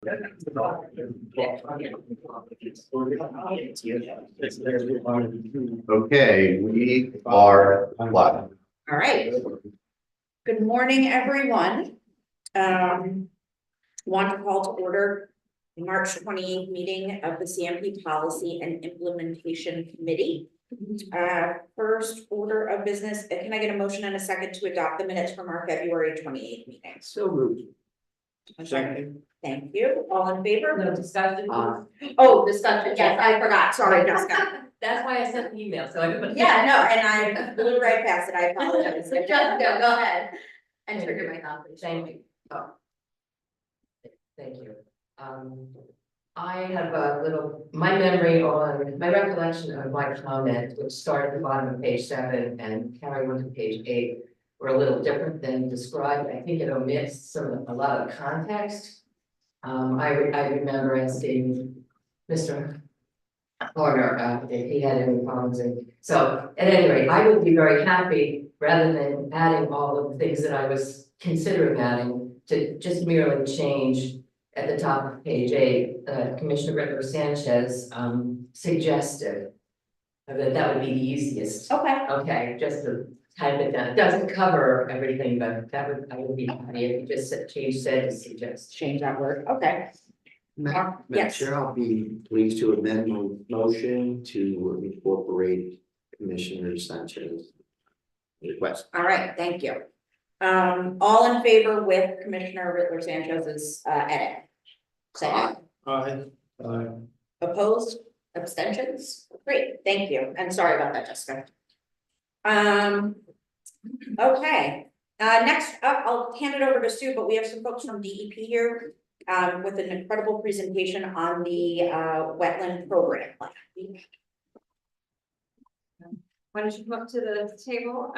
Okay, we are live. All right. Good morning, everyone. Want to call to order the March 28th meeting of the CMP Policy and Implementation Committee. First order of business, can I get a motion and a second to adopt the minutes from our February 28th meeting? So moved. Second. Thank you. All in favor? No discussion. Oh, discussion. Yes, I forgot. Sorry, Jessica. That's why I sent the email, so everybody. Yeah, no, and I blew right past it. I apologize. Jessica, go ahead and trigger my conflict. Thank you. Thank you. I have a little, my recollection of my comment, which started at the bottom of page 7 and carried on to page 8, were a little different than described. I think it omits a lot of context. I remember asking Mr. Horner if he had any problems, and so at any rate, I would be very happy rather than adding all of the things that I was considering adding to just merely change at the top of page 8, Commissioner Ritter Sanchez suggested that would be the easiest. Okay. Okay, just to type it down. It doesn't cover everything, but I would be happy if you just said to suggest. Change that word. Okay. Madam Yes. Chair, I'll be pleased to amend my motion to incorporate Commissioner Sanchez's request. All right. Thank you. All in favor with Commissioner Ritter Sanchez's edit? Say aye. Aye. Opposed? Abstentions? Great. Thank you. And sorry about that, Jessica. Okay. Next up, I'll hand it over to Sue, but we have some folks from DEP here with an incredible presentation on the wetland program plan. Why don't you come up to the table?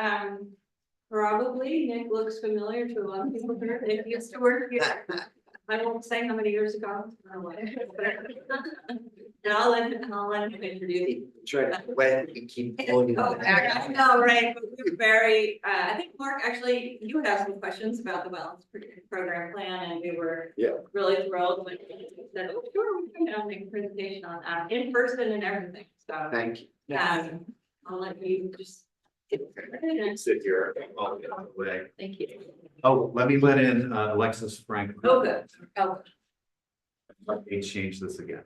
Probably Nick looks familiar to a lot of people here. Nick used to work here. I won't say how many years ago. And I'll let him introduce you. Try to wet and keep pulling Oh, it. I know, right? But we're very, I think Mark, actually, you had asked some questions about the wellness program plan, and we were really thrilled when he said, oh, sure, we can make a presentation on that in person and everything. So Thank you. I'll let you just Sit here. I'll get out of the way. thank you. Oh, let me let in Alexis Frank. Oh, good. Oh, Let me change this again.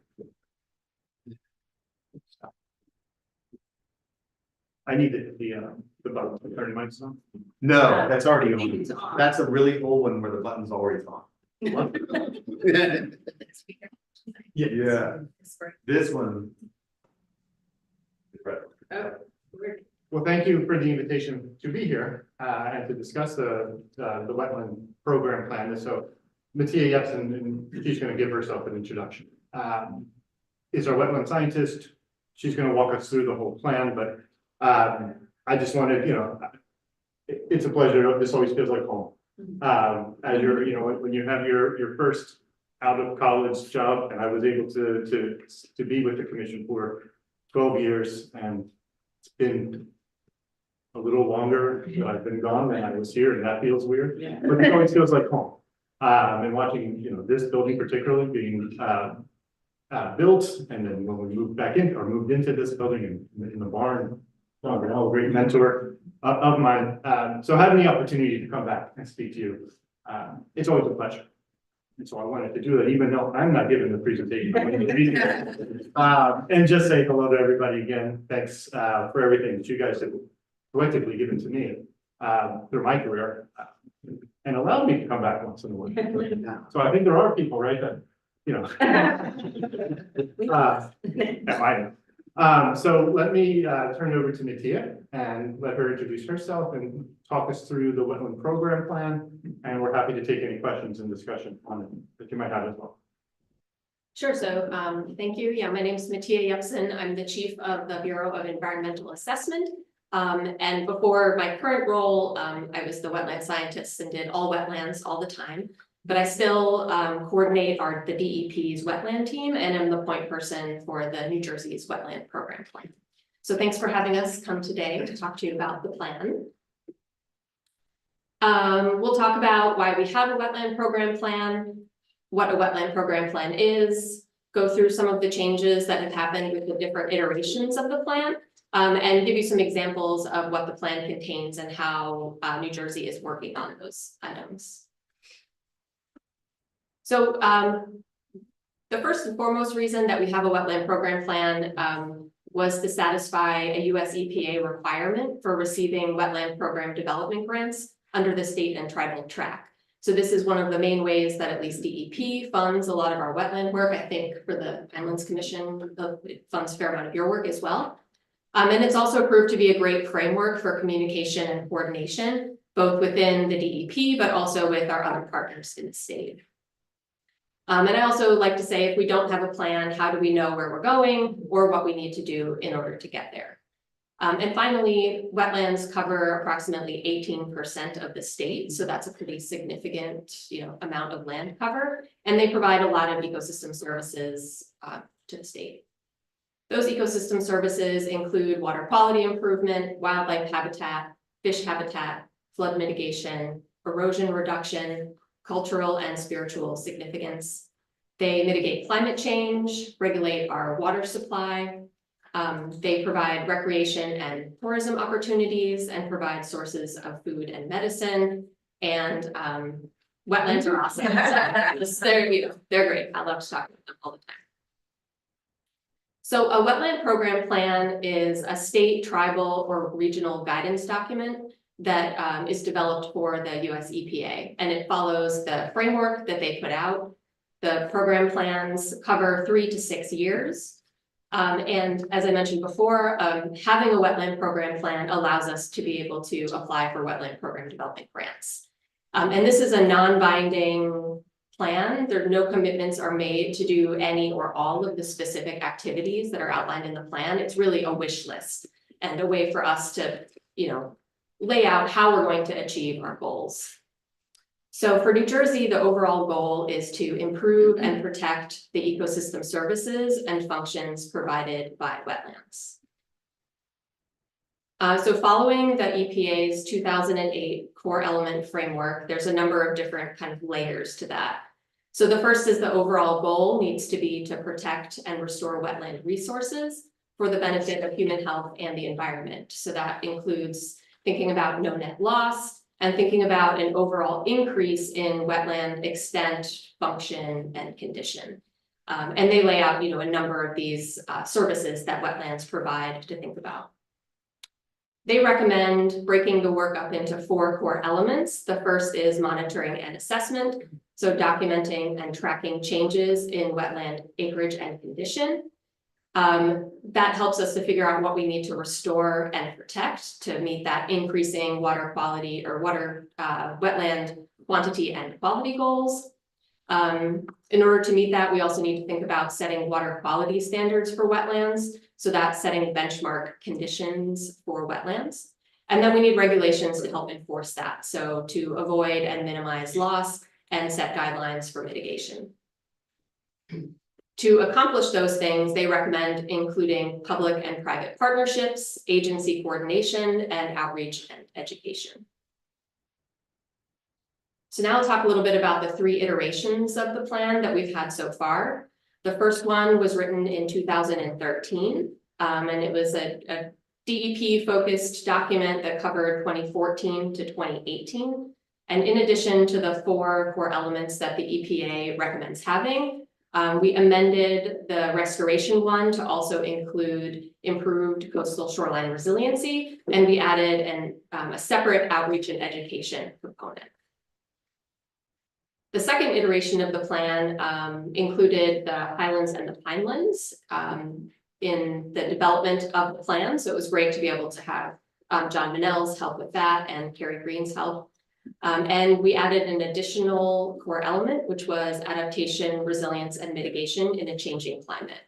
I need the button to turn mics on. No, that's already I think on. it's on. That's a really old one where the button's always on. Yeah, this one. Oh, weird. Well, thank you for the invitation to be here and to discuss the wetland program plan. So Mattia Jepsen, and she's going to give herself an introduction. Is our wetland scientist. She's going to walk us through the whole plan, but I just wanted, it's a pleasure. This always feels like home. As you're, when you have your first out of college job, and I was able to be with the commission for 12 years, and it's been a little longer that I've been gone than I was here, and that feels weird. Yeah. But it always feels like home. And watching, this building particularly being built, and then when we moved back in or moved into this building in the barn, a great mentor of mine. So having the opportunity to come back and speak to you, it's always a pleasure. And so I wanted to do that, even though I'm not giving the presentation. I'm gonna be here. And just say hello to everybody again. Thanks for everything that you guys have collectively given to me through my career and allowed me to come back once in a while. So I think there are people, right, that, so let me turn it over to Mattia and let her introduce herself and talk us through the wetland program plan. And we're happy to take any questions and discussion on it that you might have as well. Sure. So thank you. Yeah, my name is Mattia Jepsen. I'm the chief of the Bureau of Environmental Assessment. And before my current role, I was the wetland scientist and did all wetlands all the time. But I still coordinate the DEP's wetland team and am the point person for the New Jersey's wetland program plan. So thanks for having us come today to talk to you about the plan. We'll talk about why we have a wetland program plan, what a wetland program plan is, go through some of the changes that have happened with the different iterations of the plan, and give you some examples of what the plan contains and how New Jersey is working on those items. So the first and foremost reason that we have a wetland program plan was to satisfy a US EPA requirement for receiving wetland program development grants under the state and tribal track. So this is one of the main ways that at least DEP funds a lot of our wetland work. I think for the Pinelands Commission, it funds a fair amount of your work as well. And it's also proved to be a great framework for communication and coordination, both within the DEP, but also with our other partners in the state. And I also like to say, if we don't have a plan, how do we know where we're going or what we need to do in order to get there? And finally, wetlands cover approximately 18% of the state. So that's a pretty significant, amount of land cover, and they provide a lot of ecosystem services to the state. Those ecosystem services include water quality improvement, wildlife habitat, fish habitat, flood mitigation, erosion reduction, cultural and spiritual significance. They mitigate climate change, regulate our water supply. They provide recreation and tourism opportunities and provide sources of food and medicine. And wetlands are awesome. They're great. I love to talk about them all the time. So a wetland program plan is a state, tribal, or regional guidance document that is developed for the US EPA, and it follows the framework that they put out. The program plans cover 3 to 6 years. And as I mentioned before, having a wetland program plan allows us to be able to apply for wetland program development grants. And this is a non-binding plan. No commitments are made to do any or all of the specific activities that are outlined in the plan. It's really a wish list and a way for us to, lay out how we're going to achieve our goals. So for New Jersey, the overall goal is to improve and protect the ecosystem services and functions provided by wetlands. So following the EPA's 2008 core element framework, there's a number of different kind of layers to that. So the first is the overall goal needs to be to protect and restore wetland resources for the benefit of human health and the environment. So that includes thinking about no net loss and thinking about an overall increase in wetland extent, function, and condition. And they lay out, a number of these services that wetlands provide to think about. They recommend breaking the work up into 4 core elements. The first is monitoring and assessment, so documenting and tracking changes in wetland acreage and condition. That helps us to figure out what we need to restore and protect to meet that increasing water quality or wetland quantity and quality goals. In order to meet that, we also need to think about setting water quality standards for wetlands. So that's setting benchmark conditions for wetlands. And then we need regulations to help enforce that. So to avoid and minimize loss and set guidelines for mitigation. To accomplish those things, they recommend including public and private partnerships, agency coordination, and outreach and education. So now I'll talk a little bit about the 3 iterations of the plan that we've had so far. The first one was written in 2013, and it was a DEP-focused document that covered 2014 to 2018. And in addition to the 4 core elements that the EPA recommends having, we amended the restoration one to also include improved coastal shoreline resiliency, and we added a separate outreach and education component. The second iteration of the plan included the Highlands and the Pinelands in the development of the plan. So it was great to be able to have John Manel's help with that and Carrie Green's help. And we added an additional core element, which was adaptation, resilience, and mitigation in a changing climate.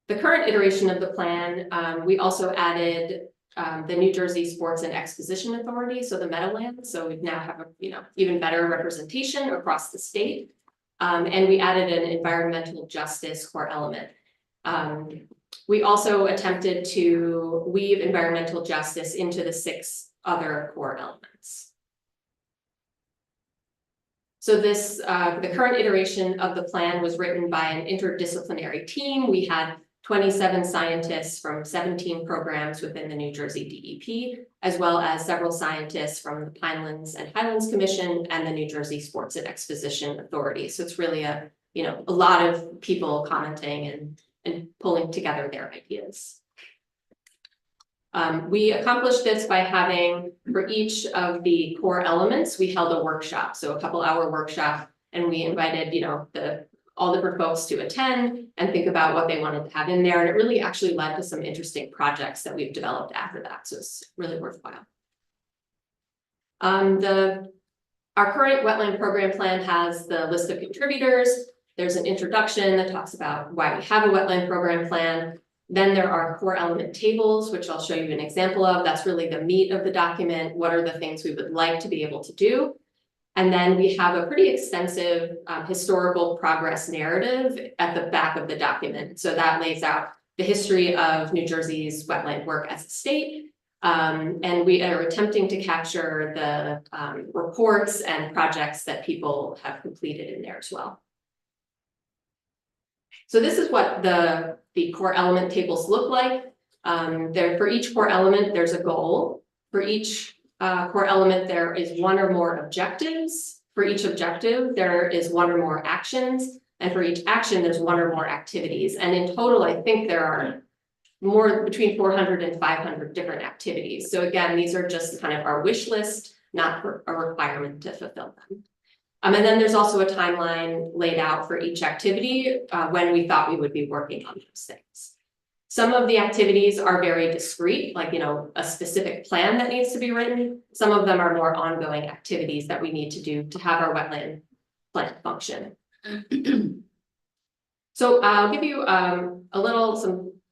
The current iteration of the plan, we also added the New Jersey Sports and Exposition Authority, so the Meadowlands. So we now have a even better representation across the state. And we added an environmental justice core element. We also attempted to weave environmental justice into the 6 other core elements. So this, the current iteration of the plan was written by an interdisciplinary team. We had 27 scientists from 17 programs within the New Jersey DEP, as well as several scientists from the Pinelands and Highlands Commission and the New Jersey Sports and Exposition Authority. So it's really a lot of people commenting and pulling together their ideas. We accomplished this by having, for each of the core elements, we held a workshop, so a couple-hour workshop, and we invited, all different folks to attend and think about what they wanted to have in there, and it really actually led to some interesting projects that we've developed after that, so it's really worthwhile. Our current wetland program plan has the list of contributors. There's an introduction that talks about why we have a wetland program plan. Then there are core element tables, which I'll show you an example of. That's really the meat of the document. What are the things we would like to be able to do? And then we have a pretty extensive historical progress narrative at the back of the document. So that lays out the history of New Jersey's wetland work as a state. And we are attempting to capture the reports and projects that people have completed in there as well. So this is what the core element tables look like. For each core element, there's a goal. For each core element, there is one or more objectives. For each objective, there is one or more actions. And for each action, there's one or more activities. And in total, I think there are between 400 and 500 different activities. So again, these are just kind of our wish list, not a requirement to fulfill them. And then there's also a timeline laid out for each activity when we thought we would be working on those things. Some of the activities are very discrete, like, a specific plan that needs to be written. Some of them are more ongoing activities that we need to do to have our wetland plan function. So I'll give you some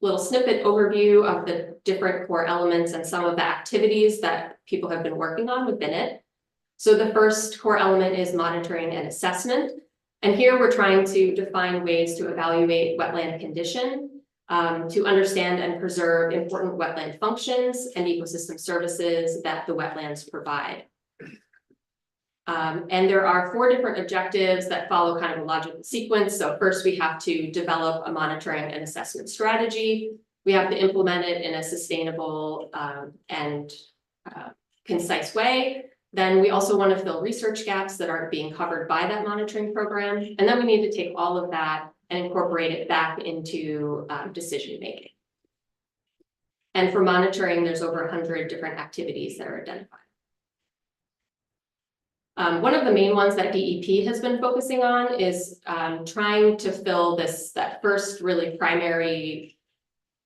little snippet overview of the different core elements and some of the activities that people have been working on within it. So the first core element is monitoring and assessment. And here we're trying to define ways to evaluate wetland condition, to understand and preserve important wetland functions and ecosystem services that the wetlands provide. And there are 4 different objectives that follow kind of a logical sequence. So first we have to develop a monitoring and assessment strategy. We have to implement it in a sustainable and concise way. Then we also want to fill research gaps that aren't being covered by that monitoring program. And then we need to take all of that and incorporate it back into decision making. And for monitoring, there's over 100 different activities that are identified. One of the main ones that DEP has been focusing on is trying to fill that first really primary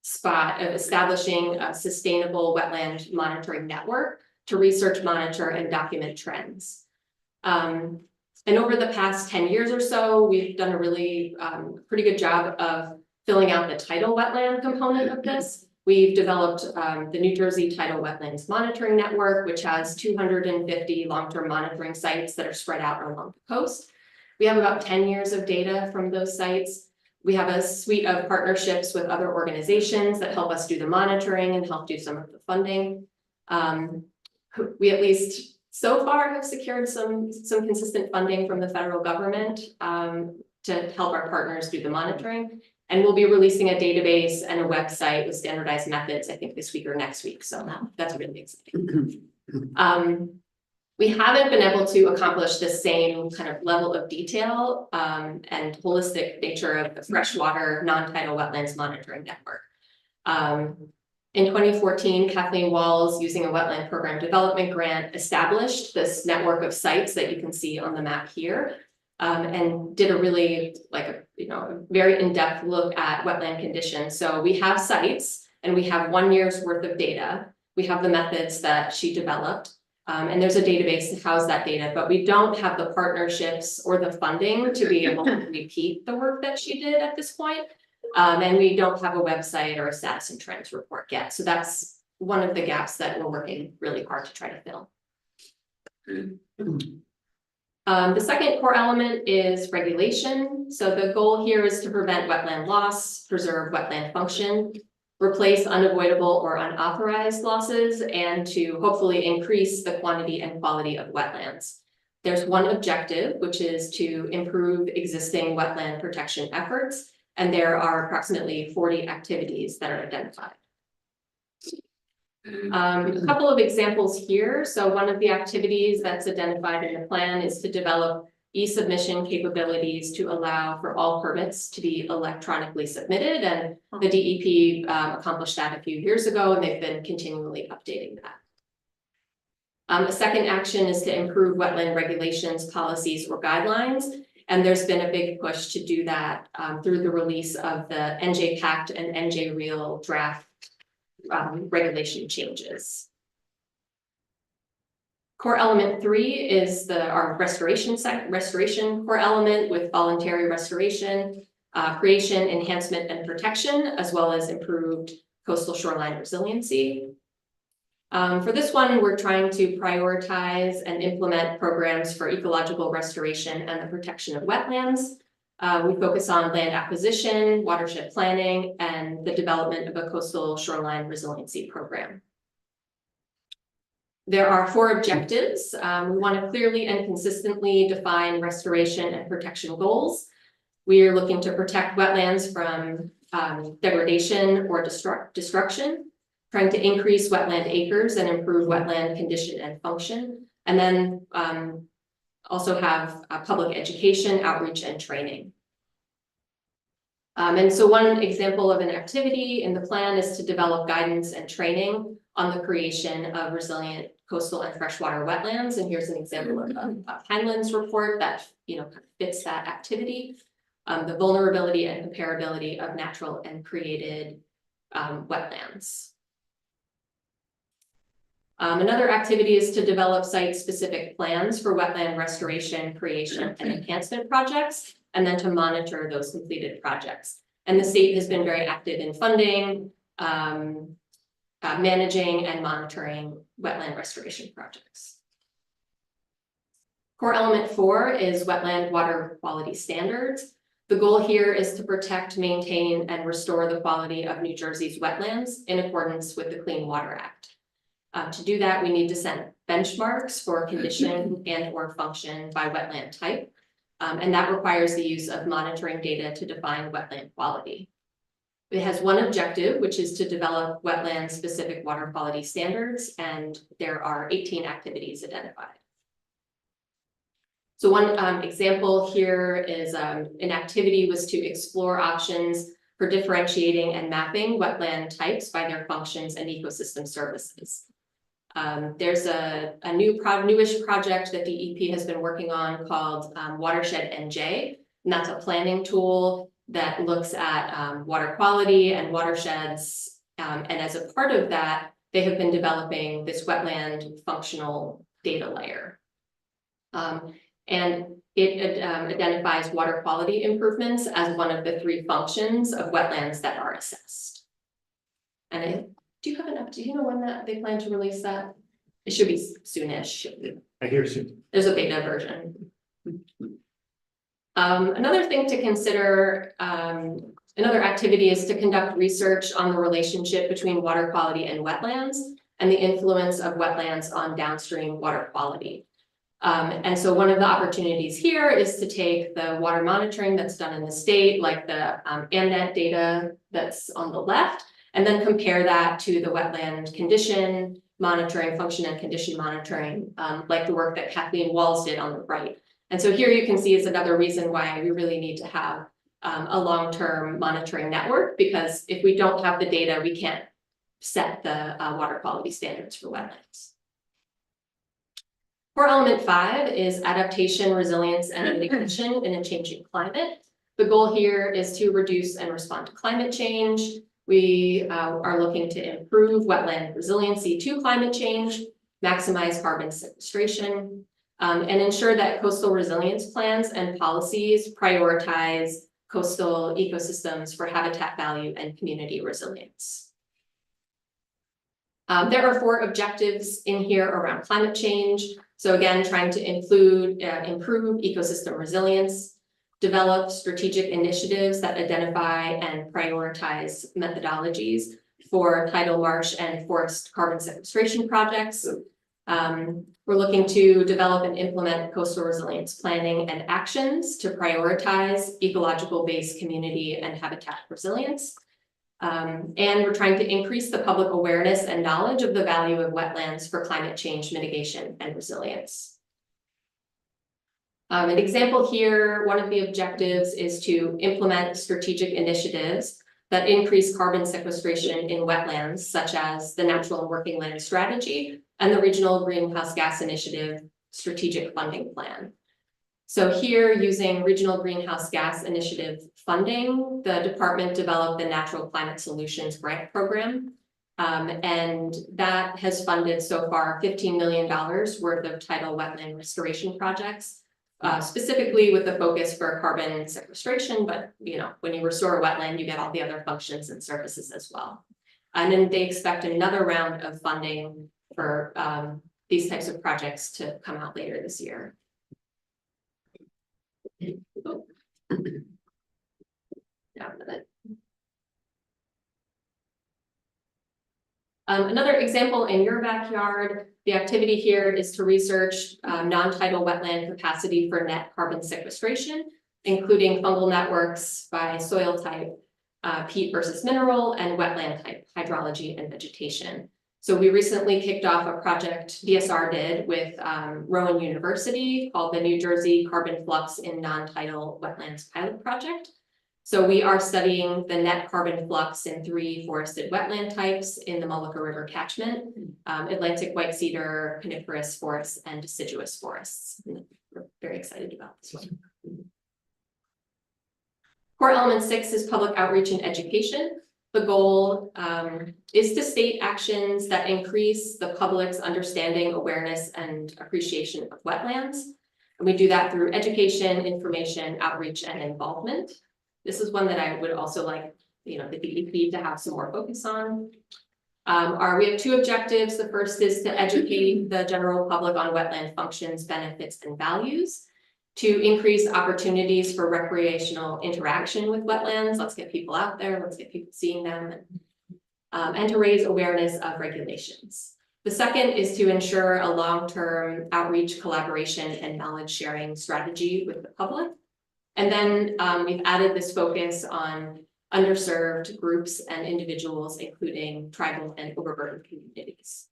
spot of establishing a sustainable wetland monitoring network to research, monitor, and document trends. And over the past 10 years or so, we've done a really pretty good job of filling out the tidal wetland component of this. We've developed the New Jersey Tidal Wetlands Monitoring Network, which has 250 long-term monitoring sites that are spread out along the coast. We have about 10 years of data from those sites. We have a suite of partnerships with other organizations that help us do the monitoring and help do some of the funding. We at least so far have secured some consistent funding from the federal government to help our partners do the monitoring. And we'll be releasing a database and a website with standardized methods, I think this week or next week. So that's really exciting. We haven't been able to accomplish the same kind of level of detail and holistic nature of the freshwater non-tidal wetlands monitoring network. In 2014, Kathleen Walls, using a wetland program development grant, established this network of sites that you can see on the map here, and did a really a very in-depth look at wetland conditions. So we have sites and we have 1 year's worth of data. We have the methods that she developed, and there's a database to house that data, but we don't have the partnerships or the funding to be able to repeat the work that she did at this point. And we don't have a website or a status and trends report yet. So that's one of the gaps that we're working really hard to try to fill. The second core element is regulation. So the goal here is to prevent wetland loss, preserve wetland function, replace unavoidable or unauthorized losses, and to hopefully increase the quantity and quality of wetlands. There's one objective, which is to improve existing wetland protection efforts, and there are approximately 40 activities that are identified. A couple of examples here. So one of the activities that's identified in the plan is to develop e-submission capabilities to allow for all permits to be electronically submitted. And the DEP accomplished that a few years ago, and they've been continually updating that. A second action is to improve wetland regulations, policies, or guidelines. And there's been a big push to do that through the release of the NJ Pact and NJ Real draft regulation changes. Core element 3 is our restoration core element with voluntary restoration, creation, enhancement, and protection, as well as improved coastal shoreline resiliency. For this one, we're trying to prioritize and implement programs for ecological restoration and the protection of wetlands. We focus on land acquisition, watershed planning, and the development of a coastal shoreline resiliency program. There are 4 objectives. We want to clearly and consistently define restoration and protection goals. We are looking to protect wetlands from degradation or destruction, trying to increase wetland acres and improve wetland condition and function, and then also have public education, outreach, and training. And so one example of an activity in the plan is to develop guidance and training on the creation of resilient coastal and freshwater wetlands. And here's an example of a Pinelands report that kind of fits that activity. The vulnerability and comparability of natural and created wetlands. Another activity is to develop site-specific plans for wetland restoration, creation, and enhancement projects, and then to monitor those completed projects. And the state has been very active in funding, managing, and monitoring wetland restoration projects. Core element 4 is wetland water quality standards. The goal here is to protect, maintain, and restore the quality of New Jersey's wetlands in accordance with the Clean Water Act. To do that, we need to set benchmarks for condition and/or function by wetland type. And that requires the use of monitoring data to define wetland quality. It has one objective, which is to develop wetland-specific water quality standards, and there are 18 activities identified. So one example here is an activity was to explore options for differentiating and mapping wetland types by their functions and ecosystem services. There's a newish project that DEP has been working on called Watershed NJ, and that's a planning tool that looks at water quality and watersheds. And as a part of that, they have been developing this wetland functional data layer. And it identifies water quality improvements as one of the 3 functions of wetlands that are assessed. And do you know when they plan to release that? It should be soonish. I hear soon. There's a beta version. Another thing to consider, another activity is to conduct research on the relationship between water quality and wetlands and the influence of wetlands on downstream water quality. And so one of the opportunities here is to take the water monitoring that's done in the state, like the AMNet data that's on the left, and then compare that to the wetland condition monitoring, function and condition monitoring, like the work that Kathleen Walls did on the right. And so here you can see is another reason why we really need to have a long-term monitoring network, because if we don't have the data, we can't set the water quality standards for wetlands. Core element 5 is adaptation, resilience, and mitigation in a changing climate. The goal here is to reduce and respond to climate change. We are looking to improve wetland resiliency to climate change, maximize carbon sequestration, and ensure that coastal resilience plans and policies prioritize coastal ecosystems for habitat value and community resilience. There are 4 objectives in here around climate change. So again, trying to include, improve ecosystem resilience, develop strategic initiatives that identify and prioritize methodologies for tidal marsh and forest carbon sequestration projects, We're looking to develop and implement coastal resilience planning and actions to prioritize ecological-based community and habitat resilience. And we're trying to increase the public awareness and knowledge of the value of wetlands for climate change mitigation and resilience. An example here, one of the objectives is to implement strategic initiatives that increase carbon sequestration in wetlands, such as the Natural and Working Land Strategy and the Regional Greenhouse Gas Initiative Strategic Funding Plan. So here, using Regional Greenhouse Gas Initiative funding, the department developed the Natural Climate Solutions Grant Program. And that has funded so far $15 million worth of tidal wetland restoration projects, specifically with the focus for carbon sequestration, but when you restore a wetland, you get all the other functions and services as well. And then they expect another round of funding for these types of projects to come out later this year. Another example in your backyard, the activity here is to research non-tidal wetland capacity for net carbon sequestration, including fungal networks by soil type, peat versus mineral, and wetland type, hydrology and vegetation. So we recently kicked off a project BSR did with Rowan University called the New Jersey Carbon Flux in Non-Tidal Wetlands Pilot Project. So we are studying the net carbon flux in 3 forested wetland types in the Mullica River catchment, Atlantic white cedar, coniferous forests, and deciduous forests. We're very excited about this one. Core element 6 is public outreach and education. The goal is to state actions that increase the public's understanding, awareness, and appreciation of wetlands. And we do that through education, information, outreach, and involvement. This is one that I would also like, the DEP to have some more focus on. We have 2 objectives. The first is to educate the general public on wetland functions, benefits, and values, to increase opportunities for recreational interaction with wetlands. Let's get people out there, let's get people seeing them, and to raise awareness of regulations. The second is to ensure a long-term outreach, collaboration, and knowledge sharing strategy with the public. And then we've added this focus on underserved groups and individuals, including tribal and overburdened communities.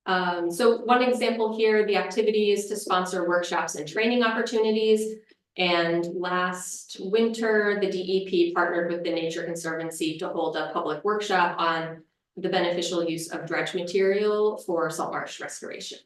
So one example here, the activity is to sponsor workshops and training opportunities. And last winter, the DEP partnered with the Nature Conservancy to hold a public workshop on the beneficial use of dredge material for salt marsh restoration.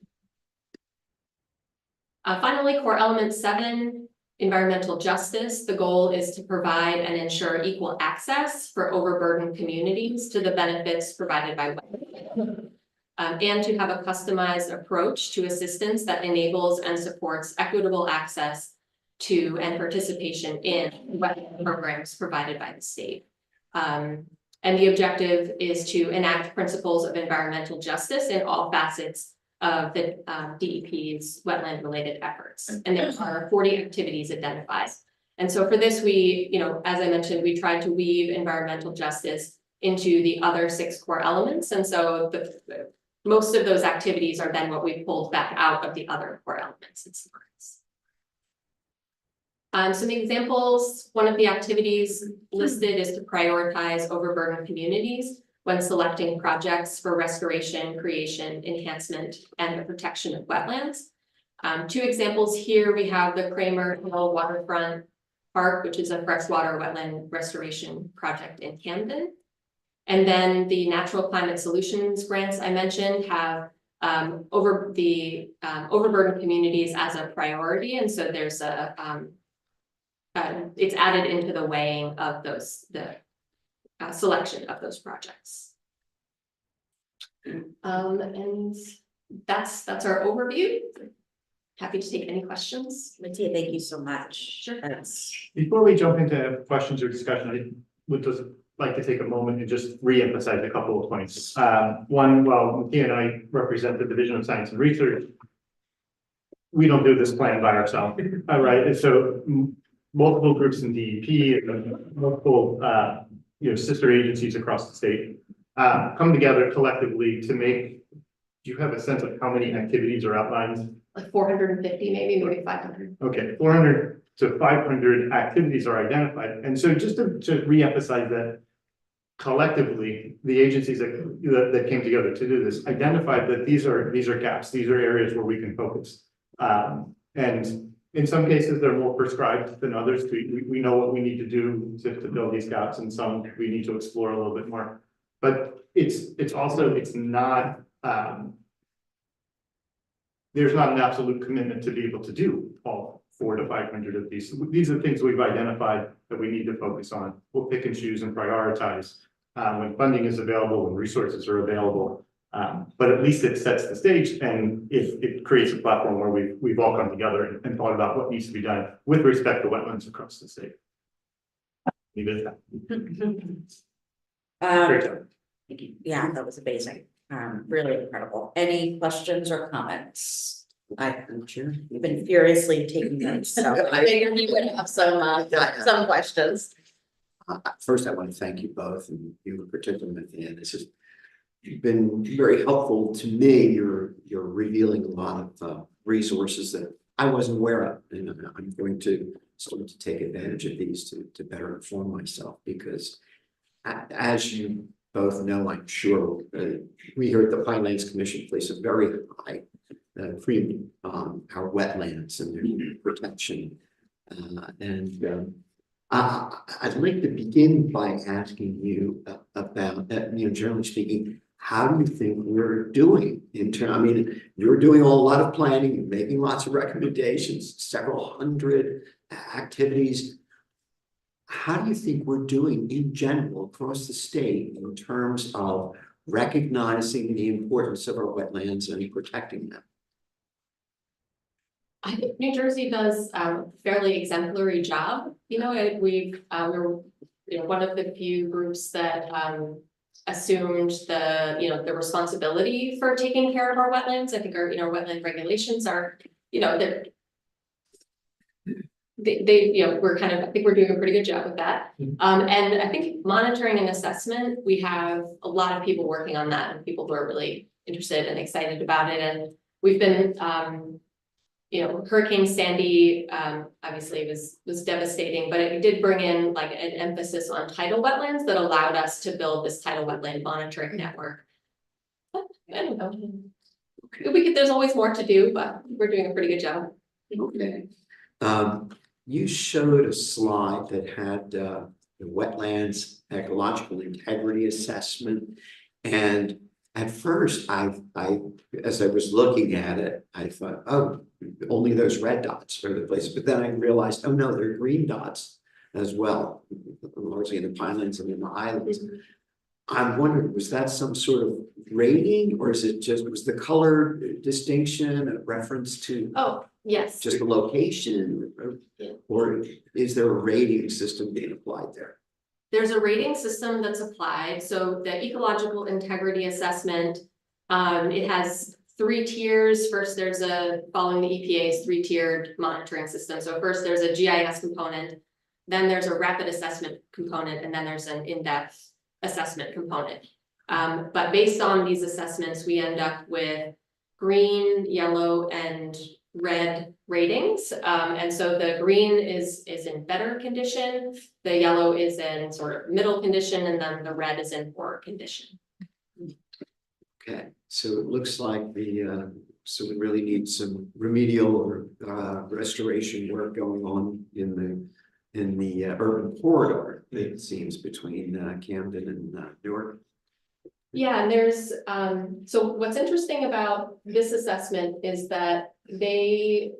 Finally, core element 7, environmental justice. The goal is to provide and ensure equal access for overburdened communities to the benefits provided by wetlands, and to have a customized approach to assistance that enables and supports equitable access to and participation in wetland programs provided by the state. And the objective is to enact principles of environmental justice in all facets of the DEP's wetland-related efforts. And there are 40 activities identified. And so for this, we, as I mentioned, we tried to weave environmental justice into the other 6 core elements. And so most of those activities are then what we pulled back out of the other core elements and smarts. Some examples, one of the activities listed is to prioritize overburdened communities when selecting projects for restoration, creation, enhancement, and the protection of wetlands. 2 examples here, we have the Kramer Hill Waterfront Park, which is a freshwater wetland restoration project in Camden. And then the Natural Climate Solutions grants I mentioned have overburdened communities as a priority. And so there's it's added into the weighing of those, selection of those projects. And that's our overview. Happy to take any questions. Mattia, thank you so much. Sure. Before we jump into questions or discussion, I would just like to take a moment and just re-emphasize a couple of points. One, well, Mattia and I represent the Division of Science and Research. We don't do this plan by ourselves, right? And so multiple groups in DEP, and multiple sister agencies across the state, come together collectively to make, do you have a sense of how many activities are outlined? Like 450, maybe 500. Okay, 400 to 500 activities are identified. And so just to reemphasize that collectively, the agencies that came together to do this identified that these are gaps, these are areas where we can focus. And in some cases, they're more prescribed than others. We know what we need to do to fill these gaps, and some we need to explore a little bit more. But it's not, there's not an absolute commitment to be able to do all 400 to 500 of these. These are things we've identified that we need to focus on. We'll pick and choose and prioritize when funding is available, when resources are available. But at least it sets the stage, and it creates a platform where we've all come together and thought about what needs to be done with respect to wetlands across the state. Leave it at that. Great job. Yeah, that was amazing. Really incredible. Any questions or comments? You've been furiously taking notes, so I figured you would have some questions. First, I want to thank you both, and you in particular, Anthea. This has been very helpful to me. You're revealing a lot of resources that I wasn't aware of, and I'm going to start to take advantage of these to better inform myself, because as you both know, I'm sure, we here at the Pinelands Commission place a very high premium on our wetlands and their protection. I'd like to begin by asking you about, generally speaking, how do you think we're doing in terms? I mean, you're doing a lot of planning, you're making lots of recommendations, several hundred activities. How do you think we're doing in general across the state in terms of recognizing the importance of our wetlands and protecting them? I think New Jersey does a fairly exemplary job. We're one of the few groups that assumed the responsibility for taking care of our wetlands. I think our wetland regulations are, I think we're doing a pretty good job with that. And I think monitoring and assessment, we have a lot of people working on that, and people who are really interested and excited about it. And we've been, Hurricane Sandy obviously was devastating, but it did bring in like an emphasis on tidal wetlands that allowed us to build this tidal wetland monitoring network. But I don't know. There's always more to do, but we're doing a pretty good job. Okay. You showed a slide that had the wetlands ecological integrity assessment, and at first, as I was looking at it, I thought, oh, only those red dots are the places. But then I realized, oh no, there are green dots as well, largely in the Pinelands and in the islands. I'm wondering, was that some sort of rating, or is it was the color distinction a reference to? Oh, yes. Just the location, or is there a rating system being applied there? There's a rating system that's applied. So the ecological integrity assessment, it has 3 tiers. First, there's following the EPA's 3-tiered monitoring system. So first there's a GIS component, then there's a rapid assessment component, and then there's an in-depth assessment component. But based on these assessments, we end up with green, yellow, and red ratings. And so the green is in better condition, the yellow is in sort of middle condition, and then the red is in poor condition. Okay, so it looks like so we really need some remedial or restoration work going on in the urban corridor, it seems, between Camden and Newark. Yeah, and there's so what's interesting about this assessment is that they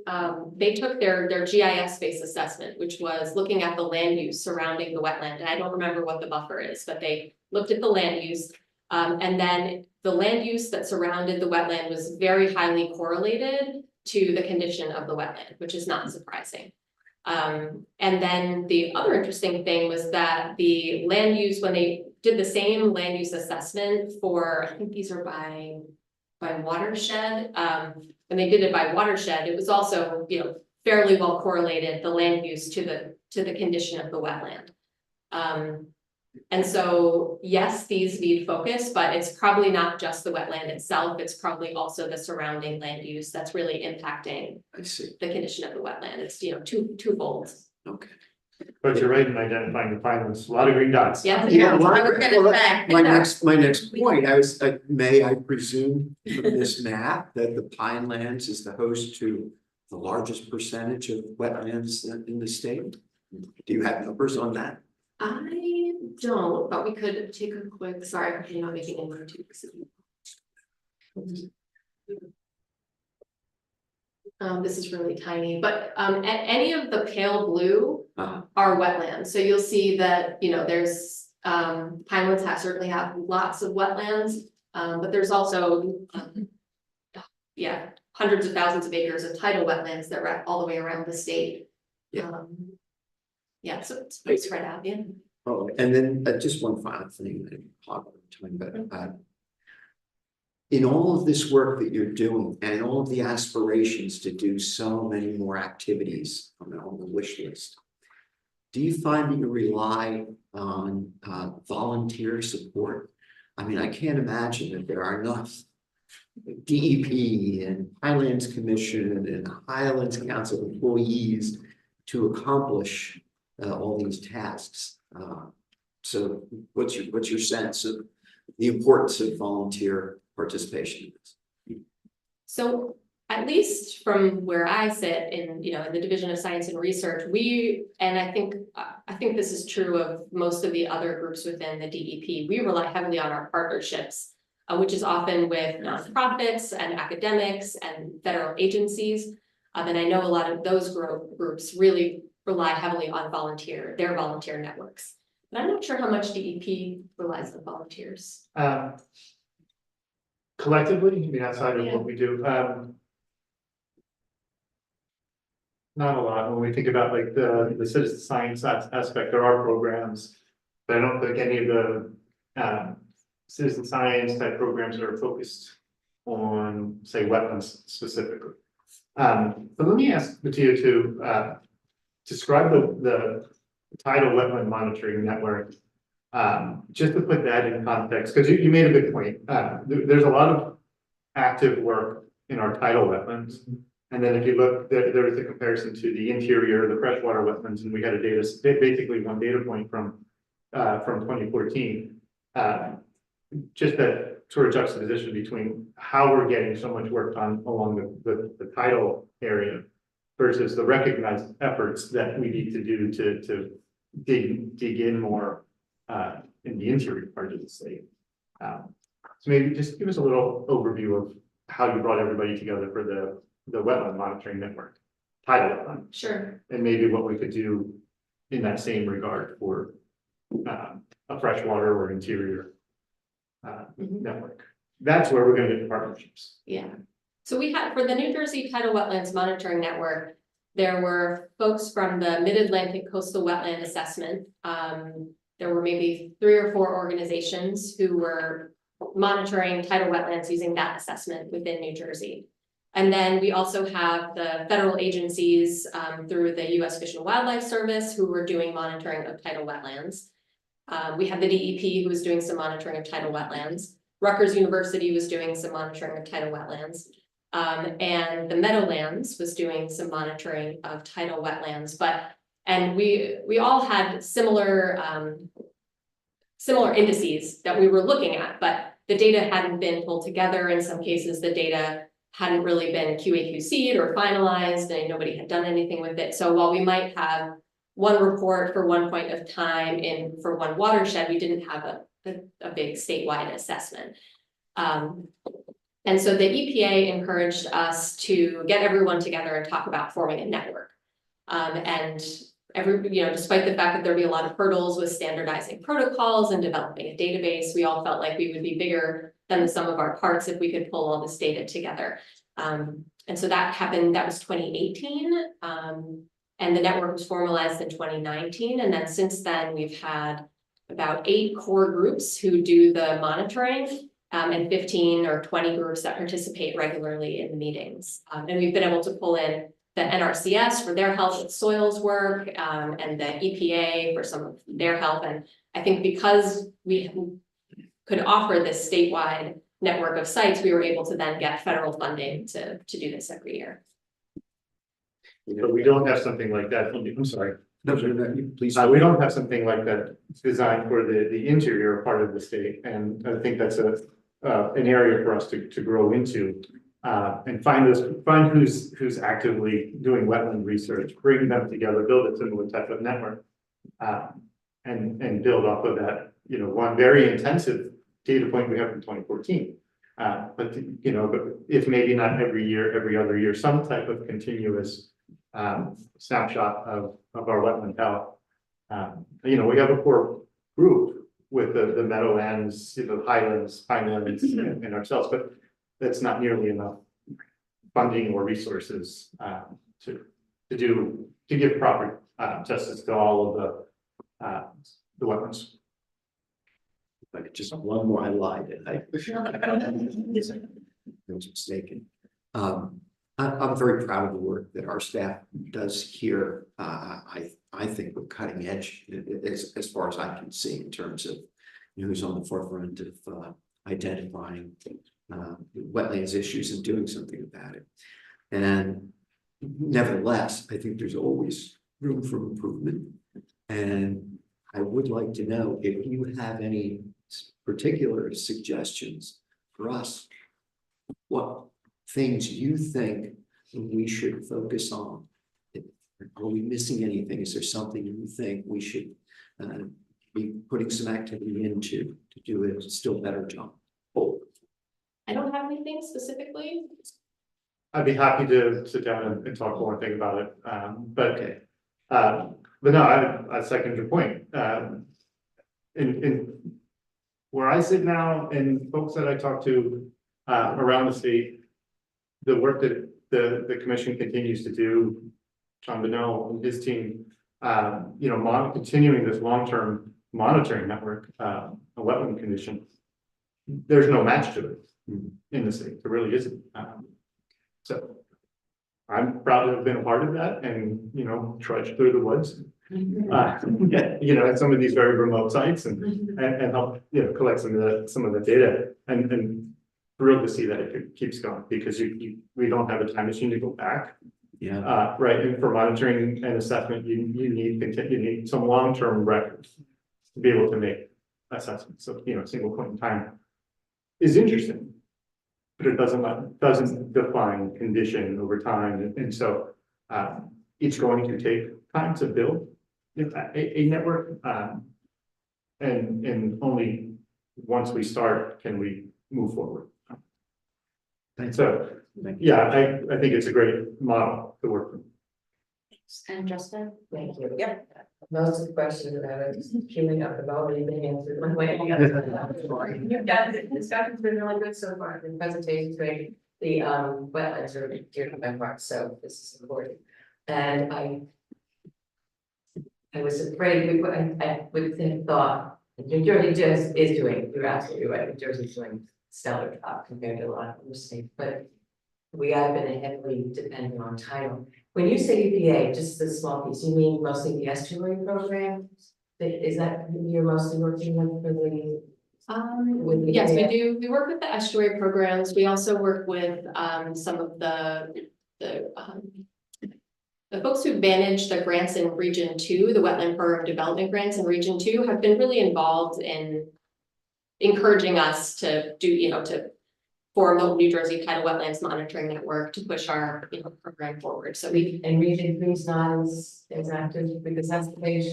took their GIS-based assessment, which was looking at the land use surrounding the wetland. And I don't remember what the buffer is, but they looked at the land use, and then the land use that surrounded the wetland was very highly correlated to the condition of the wetland, which is not surprising. And then the other interesting thing was that the land use, when they did the same land use assessment for, I think these are by watershed, when they did it by watershed, it was also, fairly well correlated, the land use to the condition of the wetland. And so, yes, these need focus, but it's probably not just the wetland itself, it's probably also the surrounding land use that's really impacting I see, the condition of the wetland. It's, twofold. okay. But you're right in identifying the Pinelands, a lot of green dots. Yeah. Yeah, well, I was gonna well, say. My next point, may I presume from this map that the Pinelands is the host to the largest percentage of wetlands in the state? Do you have numbers on that? I don't, but we could take a quick, sorry, I'm not making any more too. This is really tiny, but any of the pale blue are wetlands. So you'll see that, there's Pinelands certainly have lots of wetlands, but there's also hundreds of thousands of acres of tidal wetlands that wrap all the way around the state. So it's pretty spread out, yeah. Oh, and then just one final thing, that I'm talking about. In all of this work that you're doing and all of the aspirations to do so many more activities on the wish list, do you find that you rely on volunteer support? I mean, I can't imagine that there are enough DEP and Highlands Commission and Highlands Council employees to accomplish all these tasks. So what's your sense of the importance of volunteer participation in this? So at least from where I sit in the Division of Science and Research, and I think this is true of most of the other groups within the DEP, we rely heavily on our partnerships, which is often with nonprofits and academics and federal agencies. And I know a lot of those groups really rely heavily on their volunteer networks. But I'm not sure how much DEP relies on volunteers. Collectively, I mean, outside of what we do, not a lot. When we think about like the citizen science aspect, there are programs, but I don't think any of the citizen science type programs are focused on, say, wetlands specifically. But let me ask Mattia to describe the tidal wetland monitoring network. Just to put that in context, because you made a good point. There's a lot of active work in our tidal wetlands. And then if you look, there is a comparison to the interior, the freshwater wetlands, and we had basically one data point from 2014. Just that sort of juxtaposition between how we're getting so much work done along the tidal area versus the recognized efforts that we need to do to dig in more in the interior part of the state. So maybe just give us a little overview of how you brought everybody together for the wetland monitoring network, tidal wetland. Sure. And maybe what we could do in that same regard for a freshwater or interior network. That's where we're going to get the partnerships. Yeah. So we had, for the New Jersey Tidal Wetlands Monitoring Network, there were folks from the Mid-Atlantic Coastal Wetland Assessment. There were maybe 3 or 4 organizations who were monitoring tidal wetlands using that assessment within New Jersey. And then we also have the federal agencies through the U.S. Fish and Wildlife Service who were doing monitoring of tidal wetlands. We have the DEP who was doing some monitoring of tidal wetlands. Rutgers University was doing some monitoring of tidal wetlands. And the Meadowlands was doing some monitoring of tidal wetlands, and we all had similar indices that we were looking at, but the data hadn't been pulled together. In some cases, the data hadn't really been QA/QC'd or finalized, and nobody had done anything with it. So while we might have one report for one point of time for one watershed, we didn't have a big statewide assessment. And so the EPA encouraged us to get everyone together and talk about forming a network. And despite the fact that there'd be a lot of hurdles with standardizing protocols and developing a database, we all felt like we would be bigger than the sum of our parts if we could pull all this data together. And so that happened, that was 2018. And the network was formalized in 2019. And then since then, we've had about 8 core groups who do the monitoring. And 15 or 20 groups that participate regularly in the meetings. And we've been able to pull in NRCS for their help with soils work, and the EPA for some of their help. And I think because we could offer this statewide network of sites, we were able to then get federal funding to do this every year. But we don't have something like that. I'm sorry. No, please. We don't have something like that designed for the interior part of the state, and I think that's an area for us to grow into. And find who's actively doing wetland research, bring them together, build a similar type of network. And build off of that, one very intensive data point we have from 2014. But if maybe not every year, every other year, some type of continuous snapshot of our wetland health. We have a core group with the Meadowlands, Highlands, Pinelands, and ourselves, but that's not nearly enough funding or resources to give proper justice to all of the wetlands. Like just one more, I lied. I was mistaken. I'm very proud of the work that our staff does here. I think we're cutting edge as far as I can see in terms of who's on the forefront of identifying wetlands issues and doing something about it. And nevertheless, I think there's always room for improvement. And I would like to know if you have any particular suggestions for us, what things you think we should focus on. Are we missing anything? Is there something you think we should be putting some activity into to do a still better job? I don't have anything specifically. I'd be happy to sit down and talk more thing about it. Okay. But no, I second your point. In where I sit now and folks that I talk to around the state, the work that the commission continues to do, John Bonnell and his team, continuing this long-term monitoring network, a wetland condition, there's no match to it in the state. There really isn't. So I'm proud to have been a part of that and, trudge through the woods. At some of these very remote sites and help, collect some of the data and thrilled to see that it keeps going because we don't have a time machine to go back. Yeah. Right. And for monitoring and assessment, you need some long-term records to be able to make assessments. So, a single point in time is interesting, but it doesn't define condition over time. And so it's going to take time to build a network. And only once we start can we move forward. Thank So, yeah, I think it's a great model to work with. And Justin? Thank you. Yep. Most of the questions that I was queuing up have already been answered one way or the other. You've got it. The discussion's been really good so far. The presentation's great. The wetlands are dear to my heart, so this is important. And I was afraid I would have thought New Jersey just is doing. You're absolutely right. New Jersey's doing stellar job compared to a lot of other states, but we have been heavily dependent on tidal. When you say EPA, just a small piece, you mean mostly the estuary program? Is that who you're mostly working with for the? Yes, we do. We work with the estuary programs. We also work with some of the folks who manage the grants in Region 2, the Wetland Program Development grants in Region 2 have been really involved in encouraging us to do, to form the New Jersey Tidal Wetlands Monitoring Network to push our program forward. So we And Region 3 is not as active because that's the page.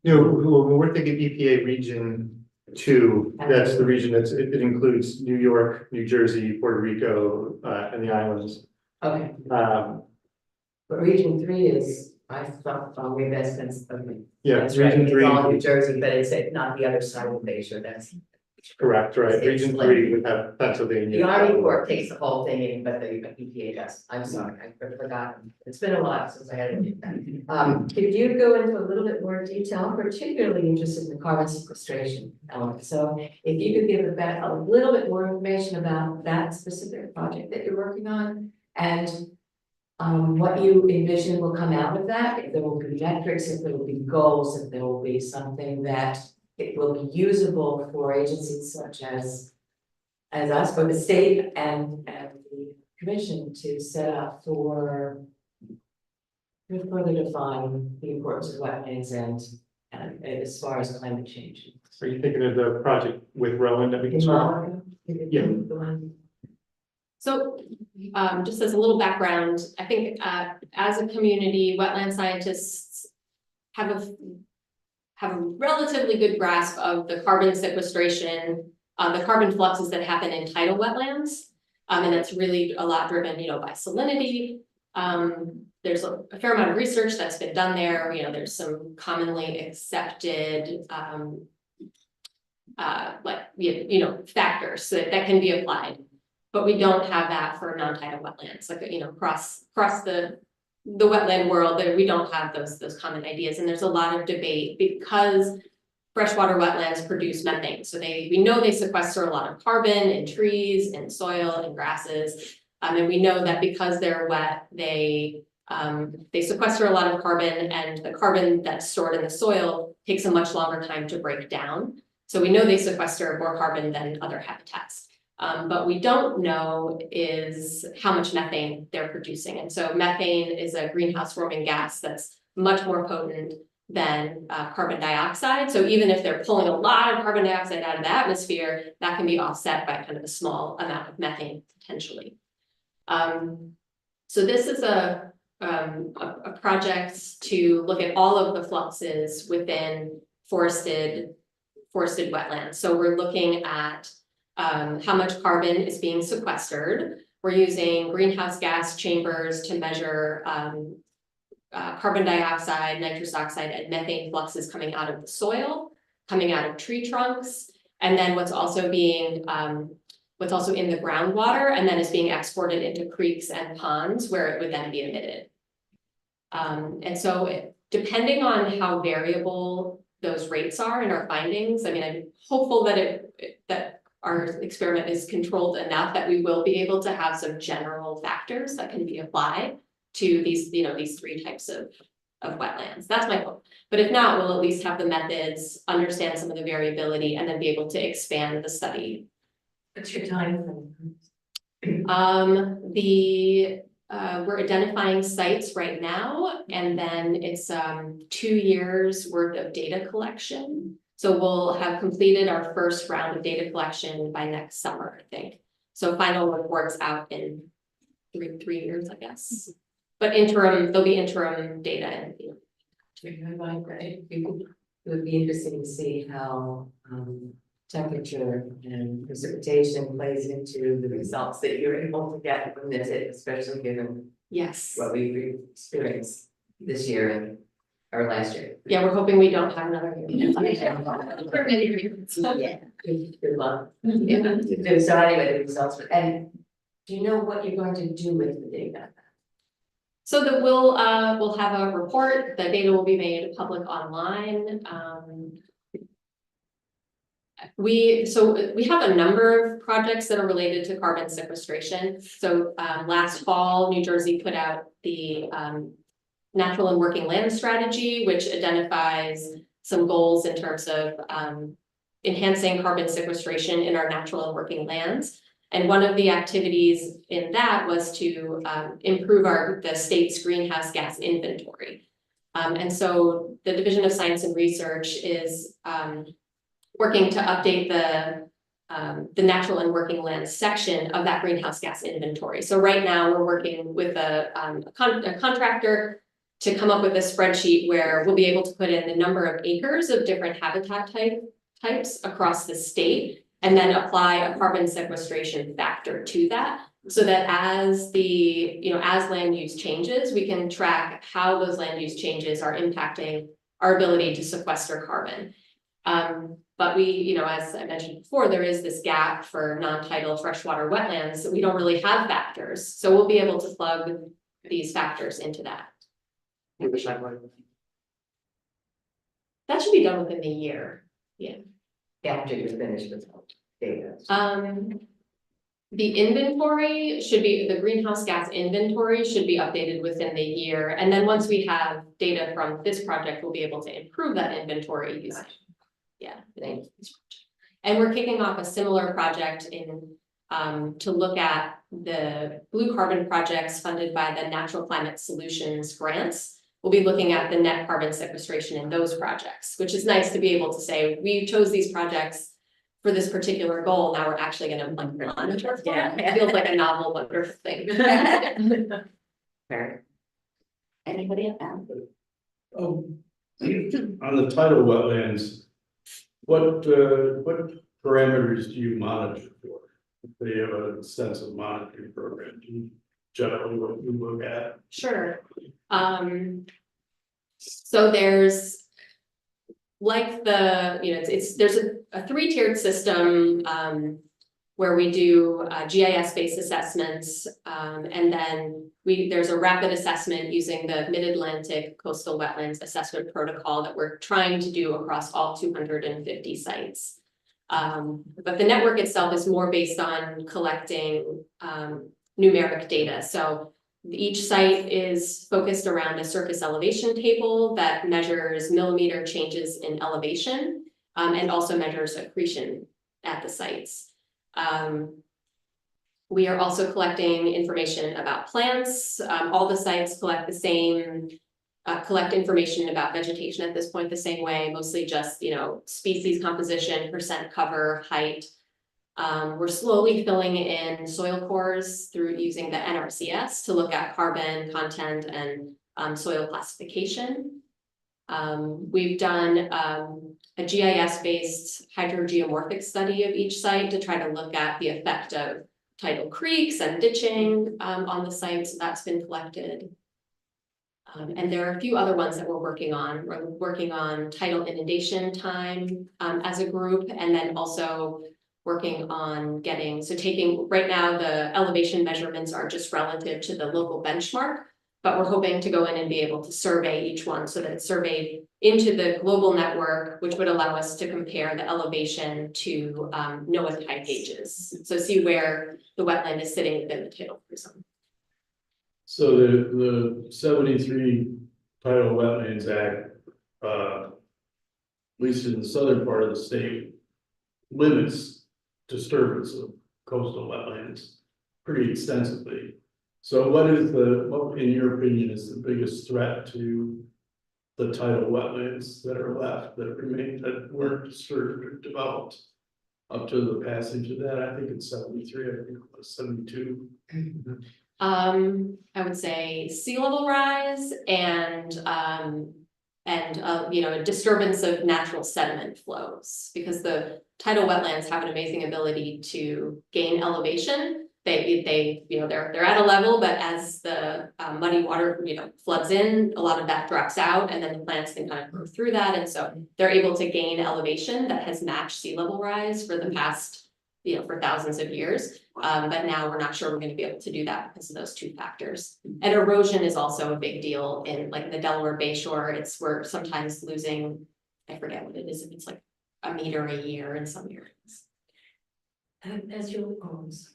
When we're thinking EPA Region 2, that's the region it includes New York, New Jersey, Puerto Rico, and the islands. Okay. But Region 3 is, I thought, maybe that's okay. Yeah, That's right. Region It's 3. all New Jersey, but it's not the other side of the picture. That's Correct, right. It's Region like- 3 would have Pennsylvania. the Army Corps takes the whole thing in, but the EPA does. I'm sorry, I've forgotten. It's been a while since I had to do that. Could you go into a little bit more detail? I'm particularly interested in the carbon sequestration element. So if you could give a little bit more information about that specific project that you're working on And what you envision will come out of that, if there will be metrics, if there will be goals, if there will be something that it will be usable for agencies such as us, for the state and the commission to set up for further define the importance of wetlands and as far as climate change. Are you thinking of the project with Rowan that we can start? Yeah. So, just as a little background, I think, as a community, wetland scientists have a relatively good grasp of the carbon sequestration, the carbon fluxes that happen in tidal wetlands. And that's really a lot driven, by salinity. There's a fair amount of research that's been done there. There's some commonly accepted, factors that can be applied. But we don't have that for non-tidal wetlands, across the wetland world, that we don't have those common ideas. And there's a lot of debate because freshwater wetlands produce methane. So we know they sequester a lot of carbon in trees, in soil, in grasses. And we know that because they're wet, they sequester a lot of carbon, and the carbon that's stored in the soil takes a much longer time to break down. So we know they sequester more carbon than other habitats. But we don't know is how much methane they're producing. And so methane is a greenhouse warming gas that's much more potent than carbon dioxide. So even if they're pulling a lot of carbon dioxide out of the atmosphere, that can be offset by kind of a small amount of methane potentially. So this is a project to look at all of the fluxes within forested wetlands. So we're looking at how much carbon is being sequestered. We're using greenhouse gas chambers to measure carbon dioxide, nitrous oxide, and methane fluxes coming out of the soil, coming out of tree trunks, and then what's also in the groundwater, and then is being exported into creeks and ponds where it would then be emitted. And so depending on how variable those rates are in our findings, I'm hopeful that our experiment is controlled enough that we will be able to have some general factors that can be applied to these three types of wetlands. That's my hope. But if not, we'll at least have the methods, understand some of the variability, and then be able to expand the study. What's your time? We're identifying sites right now, and then it's 2 years worth of data collection. So we'll have completed our first round of data collection by next summer, I think. So final reports out in three years, I guess. But there'll be interim data and It would be interesting to see how temperature and precipitation plays into the results that you're able to get from this, especially given yes. what we've experienced this year or last year. Yeah, we're hoping we don't have another year. For many reasons. Yeah, good luck. So anyway, the results, and do you know what you're going to do with the data? So that we'll have a report. The data will be made public online. We have a number of projects that are related to carbon sequestration. So last fall, New Jersey put out the Natural and Working Land Strategy, which identifies some goals in terms of enhancing carbon sequestration in our natural and working lands. And one of the activities in that was to improve the state's greenhouse gas inventory. And so the Division of Science and Research is working to update the natural and working land section of that greenhouse gas inventory. So right now we're working with a contractor to come up with a spreadsheet where we'll be able to put in the number of acres of different habitat types across the state, and then apply a carbon sequestration factor to that, so that as as land use changes, we can track how those land use changes are impacting our ability to sequester carbon. But we, as I mentioned before, there is this gap for non-tidal freshwater wetlands that we don't really have factors. So we'll be able to plug these factors into that. With the timeline. That should be done within the year. Yeah. After you're finished with data. The inventory should be, the greenhouse gas inventory should be updated within the year. And then once we have data from this project, we'll be able to improve that inventory using. Yeah. And we're kicking off a similar project in, to look at the blue carbon projects funded by the Natural Climate Solutions grants. We'll be looking at the net carbon sequestration in those projects, which is nice to be able to say, we chose these projects for this particular goal. Now we're actually gonna monitor for it. It feels like a novel, wonderful thing. Fair. Anybody else? On the tidal wetlands, what parameters do you monitor for? Do you have a extensive monitoring program? Do you generally what you look at? Sure. So there's like the, you know, there's a three-tiered system where we do GIS-based assessments, and then there's a rapid assessment using the Mid-Atlantic Coastal Wetlands Assessment Protocol that we're trying to do across all 250 sites. But the network itself is more based on collecting numeric data. So each site is focused around a surface elevation table that measures millimeter changes in elevation, and also measures accretion at the sites. We are also collecting information about plants. All the sites collect the same, collect information about vegetation at this point the same way, mostly just, you know, species composition, percent cover, height. We're slowly filling in soil cores through using the NRCS to look at carbon content and soil classification. We've done a GIS-based hydrogeomorphic study of each site to try to look at the effect of tidal creeks and ditching on the site, so that's been collected. And there are a few other ones that we're working on. We're working on tidal inundation time as a group, and then also working on getting, so taking, right now the elevation measurements are just relative to the local benchmark, but we're hoping to go in and be able to survey each one so that it's surveyed into the global network, which would allow us to compare the elevation to NOAA tide gauges. So see where the wetland is sitting within the tidal zone. So the 73 Tidal Wetlands Act, at least in the southern part of the state, limits disturbance of coastal wetlands pretty extensively. So what in your opinion is the biggest threat to the tidal wetlands that are left, that remain, that weren't disturbed or developed up to the passage of that? I think it's 73, I think it was 72. I would say sea level rise and you know, a disturbance of natural sediment flows, because the tidal wetlands have an amazing ability to gain elevation. They you know, they're at a level, but as the muddy water, you know, floods in, a lot of that drops out, and then the plants can kind of grow through that, and so they're able to gain elevation that has matched sea level rise for the past, you know, for thousands of years. But now we're not sure we're going to be able to do that because of those two factors. And erosion is also a big deal in like the Delaware Bay Shore. We're sometimes losing, I forget what it is, if it's like a meter a year in some areas. As your owns.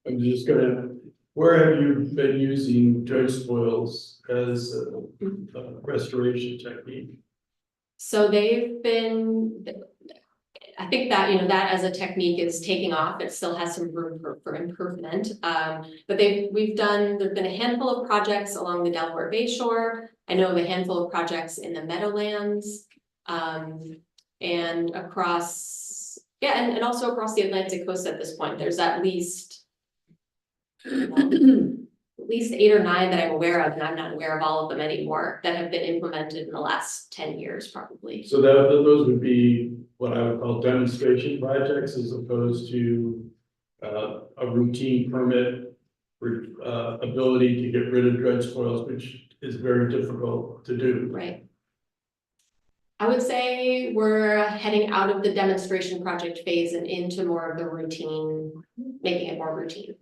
I'm just gonna, where have you been using dredge spoils as a restoration technique? So they've been, I think that, you know, that as a technique is taking off. It still has some room for improvement. But there've been a handful of projects along the Delaware Bay Shore. I know of a handful of projects in the Meadowlands, and across, yeah, and also across the Atlantic coast at this point. There's at least 8 or 9 that I'm aware of, and I'm not aware of all of them anymore, that have been implemented in the last 10 years, probably. So those would be what I would call demonstration projects, as opposed to a routine permit ability to get rid of dredge spoils, which is very difficult to do. Right. I would say we're heading out of the demonstration project phase and into more of the routine, making it more routine.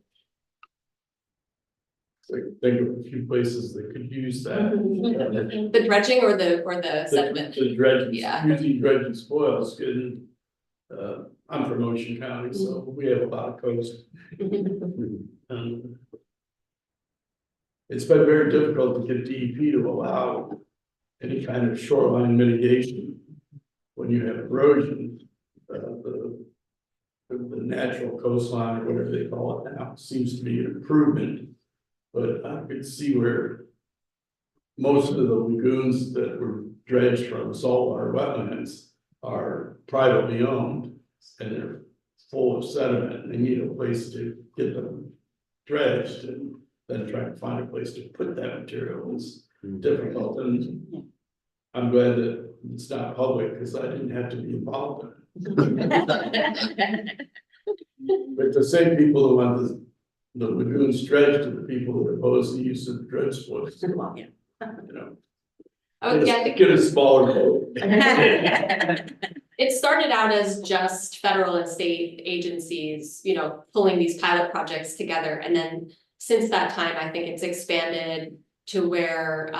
So think of a few places that could use that. The dredging or the sediment? The dredge, Yeah. using dredge and spoils can I'm from Ocean County, so we have a lot of coast. It's been very difficult to get DEP to allow any kind of shoreline mitigation. When you have erosion, the natural coastline, or whatever they call it now, seems to be an improvement. But I could see where most of the lagoons that were dredged from saltwater wetlands are privately owned, and they're full of sediment, and they need a place to get them dredged, and then trying to find a place to put that material is difficult, and I'm glad that it's not public, because I didn't have to be involved in it. But the same people who want the lagoons dredged to the people who oppose the use of dredge spoils, you know. Oh, yeah, Get a smaller boat. it started out as just federal and state agencies, you know, pulling these pilot projects together. And then since that time, I think it's expanded to where,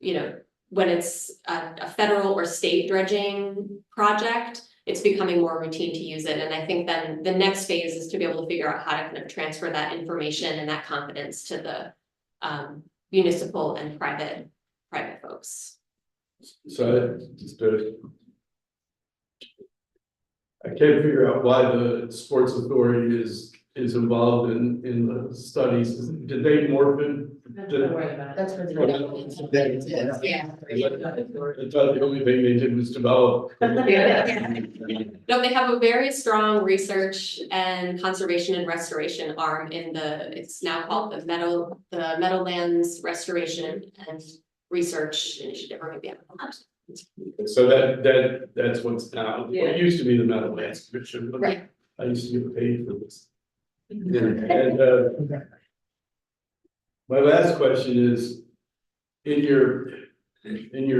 you know, when it's a federal or state dredging project, it's becoming more routine to use it. And I think then the next phase is to be able to figure out how to kind of transfer that information and that confidence to the municipal and private folks. So I can't figure out why the sports authority is involved in the studies. Did they morph in? That's for the. Yeah. I thought the only thing they did was develop. No, they have a very strong research and conservation and restoration arm in it's now called the Meadowlands Restoration and Research Initiative, or maybe I'm not. So that's what's now, Yeah. it used to be the Meadowlands Commission, but Right. I used to get paid for this. And And my last question is, in your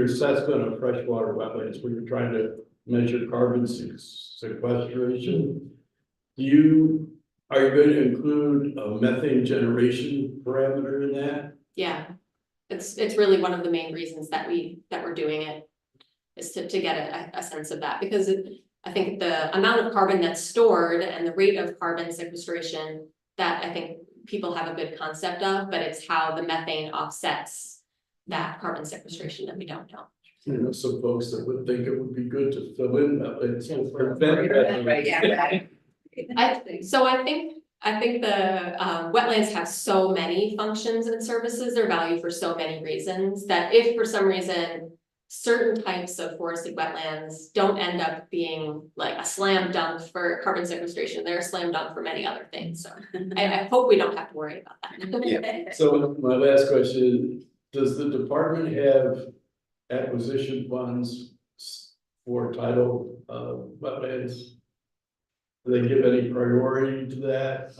assessment of freshwater wetlands, where you're trying to measure carbon sequestration, are you going to include a methane generation parameter in that? Yeah, it's really one of the main reasons that we're doing it, is to get a sense of that, because I think the amount of carbon that's stored and the rate of carbon sequestration that I think people have a good concept of, but it's how the methane offsets that carbon sequestration that we don't know. You know, some folks that would think it would be good to fill in wetlands to prevent methane. Yeah. I think the wetlands have so many functions and services, they're valued for so many reasons, that if for some reason certain types of forested wetlands don't end up being like a slam dunk for carbon sequestration, they're a slam dunk for many other things. So I hope we don't have to worry about that. Yeah. So my last question, does the department have acquisition funds for tidal wetlands? Do they give any priority to that?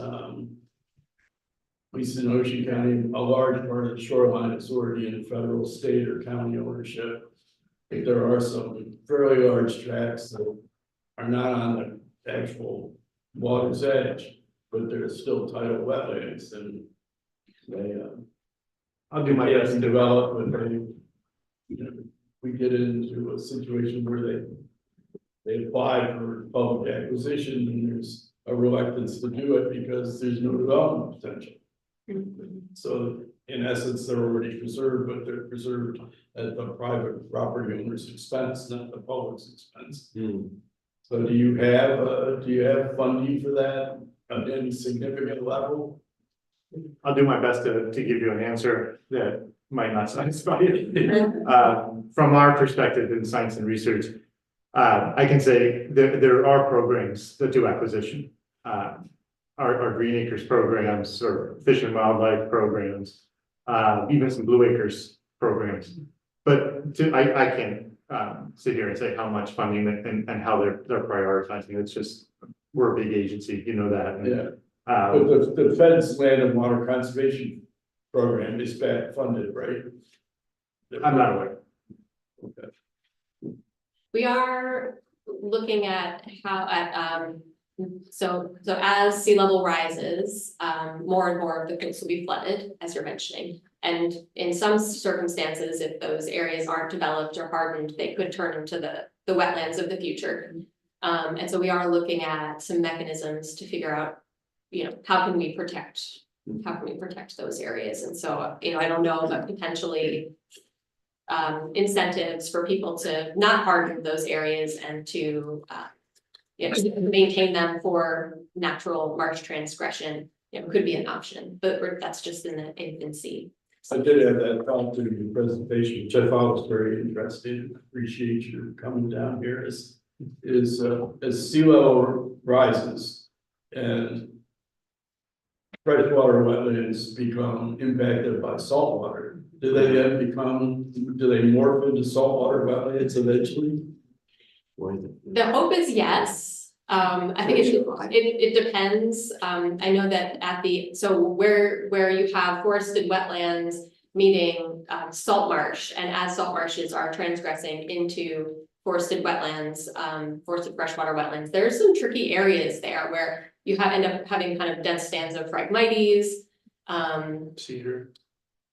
At least in Ocean County, a large part of the shoreline is already in federal, state, or county ownership. I think there are some fairly large tracts that are not on the actual water's edge, but they're still tidal wetlands, and they I'll do my best to to develop, but they, you know, we get into a situation where they apply for public acquisition, and there's a reluctance to do it because there's no development potential. So in essence, they're already preserved, but they're preserved at the private property owner's expense, not the public's expense. So do you have funding for that at any significant level? I'll do my best to give you an answer that might not satisfy you. From our perspective in science and research, I can say there are programs that do acquisition. Our Green Acres programs or Fish and Wildlife programs, even some Blue Acres programs. But I can't sit here and say how much funding and how they're prioritizing. It's just, we're a big agency, you know that. And, Yeah. But the Fed's Land and Water Conservation Program is back funded, right? I'm not aware. Okay. We are looking at how so as sea level rises, more and more of the coast will be flooded, as you're mentioning. And in some circumstances, if those areas aren't developed or hardened, they could turn into the wetlands of the future. And so we are looking at some mechanisms to figure out, how can we protect those areas? And so, I don't know, but potentially incentives for people to not harden those areas and to maintain them for natural marsh transgression, could be an option, but that's just in the infancy. I did have that thought to the presentation, which I thought was very interesting. Appreciate your coming down here. Is as sea level rises and freshwater wetlands become impacted by saltwater, do they morph into saltwater wetlands eventually? The hope is yes. I think it depends. I know that where you have forested wetlands meeting salt marsh, and as salt marshes are transgressing into forested wetlands, forested freshwater wetlands, there's some tricky areas there where you end up having kind of dense stands of Phragmites. Cedar.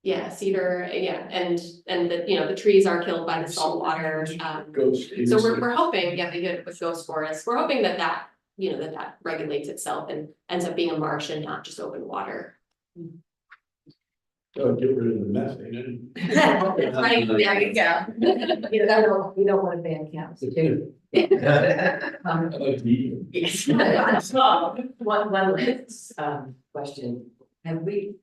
Yeah, cedar, yeah, and the trees are killed by the salt water. So we're hoping, they do it with ghost forests. We're hoping that regulates itself and ends up being a marsh and not just open water. Get rid of the methane. Right, there you go. You don't want to ban cows. One last question.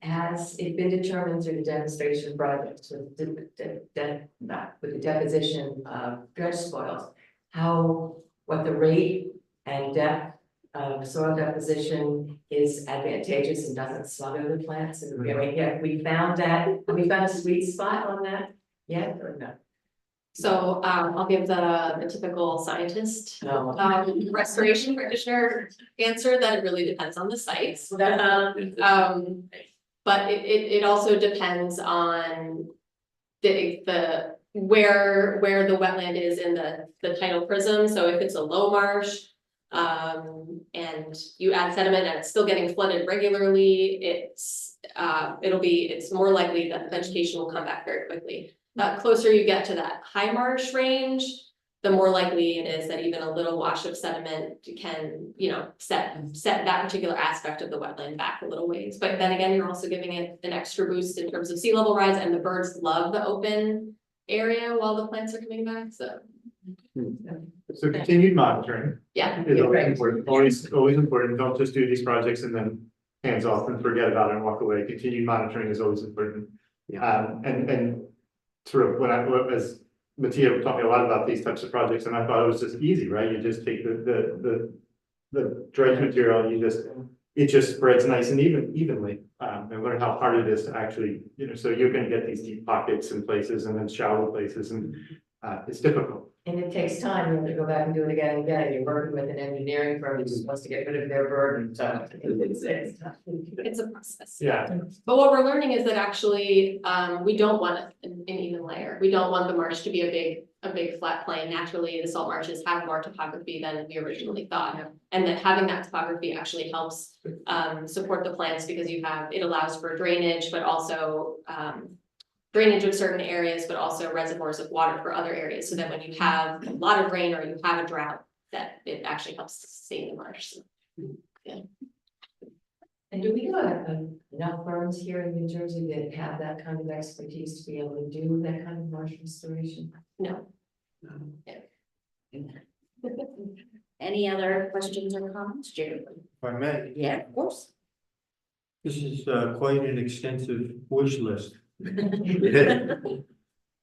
Has it been determined through the demonstration projects with the deposition of dredge spoils, what the rate and depth of soil deposition is advantageous and doesn't smother the plants? And we found a sweet spot on that yet or no? So I'll give the typical scientist restoration practitioner answer that it really depends on the sites. But it also depends on where the wetland is in the tidal prism. So if it's a low marsh and you add sediment and it's still getting flooded regularly, it's more likely that the vegetation will come back very quickly. The closer you get to that high marsh range, the more likely it is that even a little wash of sediment can, set that particular aspect of the wetland back a little ways. But then again, you're also giving it an extra boost in terms of sea level rise, and the birds love the open area while the plants are coming back, so. So continued monitoring Yeah. is always important, always important. Don't just do these projects and then hands off and forget about it and walk away. Continued monitoring is always important. And sort of as Mattia taught me a lot about these types of projects, and I thought it was just easy, right? You just take the dredge material and it just spreads nice and evenly. And learn how hard it is to actually, so you're gonna get these deep pockets in places and then shallow places, and it's difficult. And it takes time, you have to go back and do it again and again, you're working with an engineering firm who just wants to get rid of their burden, so It's a process. Yeah. But what we're learning is that actually, we don't want an even layer. We don't want the marsh to be a big flat plain. Naturally, the salt marshes have more topography than we originally thought. And that having that topography actually helps support the plants, because it allows for drainage, but also drainage of certain areas, but also reservoirs of water for other areas, so that when you have a lot of rain or you have a drought, that it actually helps sustain the marsh. Yeah. And do we have enough firms here in New Jersey that have that kind of expertise to be able to do that kind of marsh restoration? No. Any other questions or comments, Jeremy? If I may, Yeah, of course. this is quite an extensive wish list.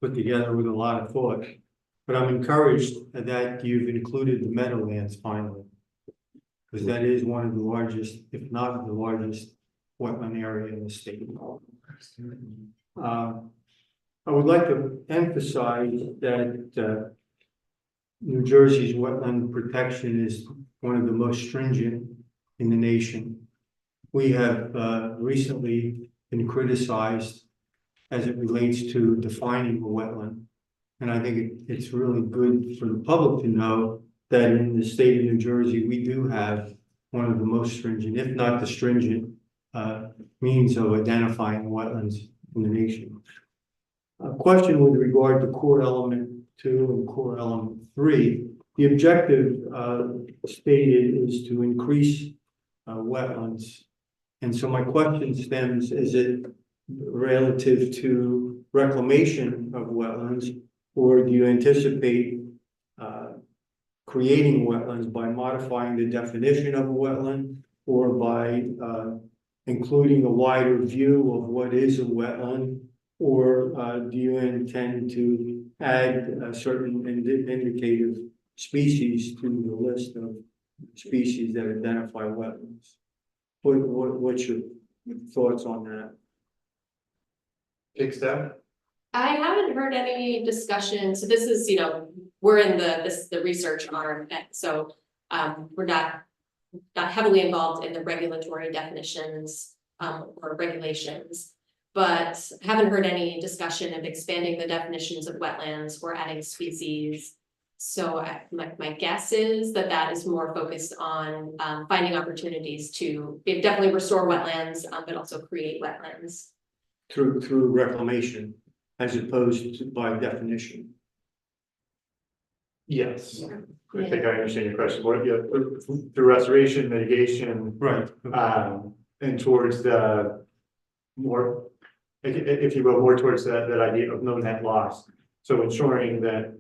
Put together with a lot of thought, but I'm encouraged that you've included the Meadowlands finally. Because that is one of the largest, if not the largest, wetland area in the state. I would like to emphasize that New Jersey's wetland protection is one of the most stringent in the nation. We have recently been criticized as it relates to defining a wetland. And I think it's really good for the public to know that in the state of New Jersey, we do have one of the most stringent, if not the stringent, means of identifying wetlands in the nation. A question with regard to core element 2 and core element 3. The objective, stated is to increase, wetlands. And so my question stems, is it relative to reclamation of wetlands? Or do you anticipate, creating wetlands by modifying the definition of a wetland? Or by, including a wider view of what is a wetland? Or, do you intend to add a certain indicative species to the list of species that identify wetlands? What's your thoughts on that? Big step. I haven't heard any discussion, so this is, we're in the research arm, so we're not heavily involved in the regulatory definitions or regulations. But haven't heard any discussion of expanding the definitions of wetlands or adding species. So my guess is that is more focused on finding opportunities to definitely restore wetlands, but also create wetlands. Through reclamation as opposed to by definition. Yes, I think I understand your question. What, yeah, through restoration, mitigation, Right. and towards the more, if you will, more towards that idea of no net loss. So ensuring that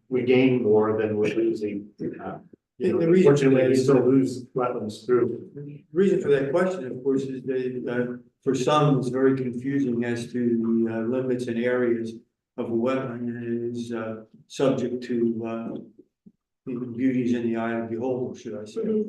we gain more than we're losing. The reason for Unfortunately, that we is still lose wetlands through. the reason for that question, of course, is that for some, it's very confusing as to the limits and areas of a wetland, and it is subject to the beauties in the eye of the beholder, should I say.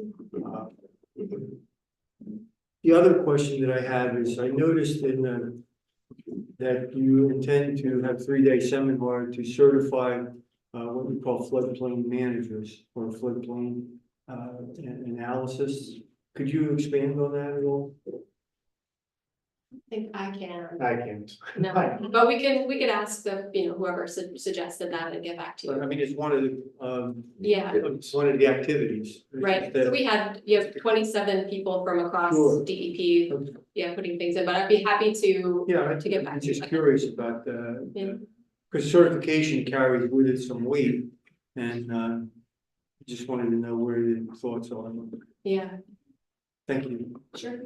The other question that I have is, I noticed that you intend to have 3-day seminar to certify what we call floodplain managers or floodplain analysis. Could you expand on that at all? I think I can. I can't. No, but we can ask whoever suggested that and get back to But I you. mean, it's one of the, Yeah, it's one of the activities. right. So we had, 27 people from across Sure. DEP, putting things in, but I'd be happy to. Yeah, To get back I'm to you. just curious about Yeah. because certification carries with it some weight, and just wanted to know where your thoughts are. Yeah, Thank you. sure.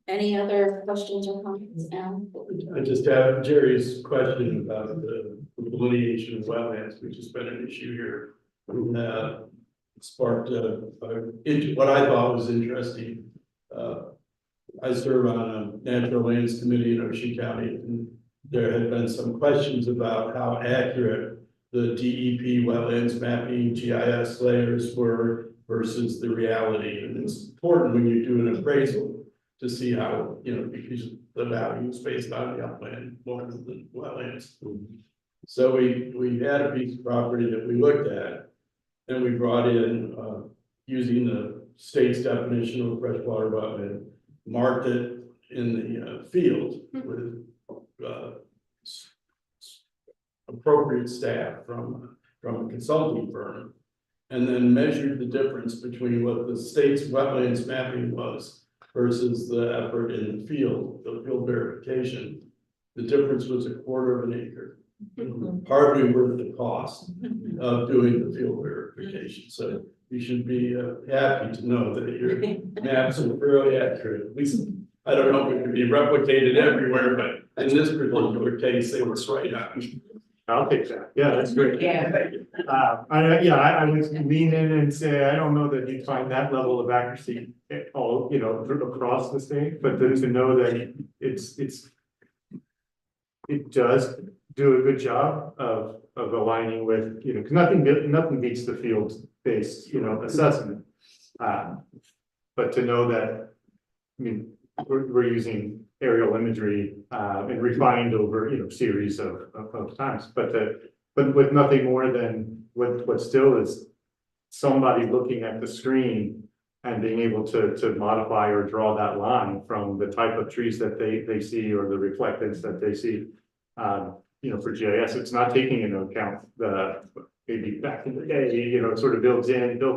Any other questions or comments now? I just have Jerry's question about the delineation of wetlands, which has been an issue here. Sparked what I thought was interesting. I serve on a natural lands committee in Ocean County, and there had been some questions about how accurate the DEP wetlands mapping GIS layers were versus the reality. And it's important when you do an appraisal to see how, because the value is based on the upland more than the wetlands. So we had a piece of property that we looked at, and we brought in, using the state's definition of freshwater wetland, marked it in the field with appropriate staff from a consulting firm, and then measured the difference between what the state's wetlands mapping was versus the effort in the field verification. The difference was 1/4 of an acre, hardly worth the cost of doing the field verification. So you should be happy to know that your maps are fairly accurate. At least, I don't know if it could be replicated everywhere, but in this particular case, they were right on. I'll take that. Yeah, that's great. Yeah. I would lean in and say, I don't know that you'd find that level of accuracy all, across the state, but then to know that it does do a good job of aligning with, because nothing beats the field-based, assessment. But to know that, we're using aerial imagery and refined over, series of times, but with nothing more than what still is somebody looking at the screen and being able to modify or draw that line from the type of trees that they see or the reflectance that they see. For GIS, it's not taking into account the maybe back in the day, it sort of builds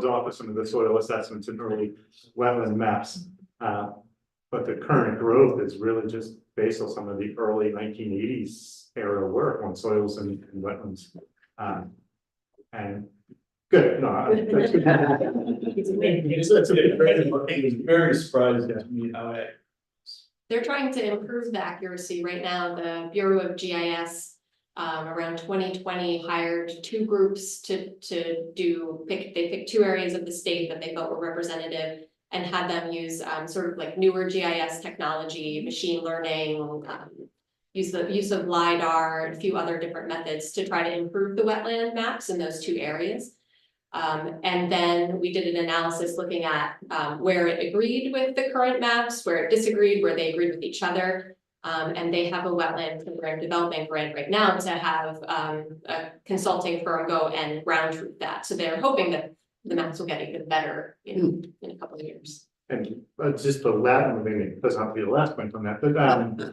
off of some of the soil assessments and early wetland maps. But the current growth is really just based on some of the early 1980s era work on soils and wetlands. And Good, no, that's good. It was very surprising to me how it. They're trying to improve the accuracy. Right now, the Bureau of GIS around 2020 hired two groups to they picked two areas of the state that they felt were representative and had them use sort of like newer GIS technology, machine learning, use the use of LiDAR, and a few other different methods to try to improve the wetland maps in those two areas. And then we did an analysis looking at where it agreed with the current maps, where it disagreed, where they agreed with each other. And they have a wetland program development grant right now to have a consulting firm go and round truth that. So they're hoping that the maps will get even better in a couple of years. And just the last, I mean, it doesn't have to be the last point on that, but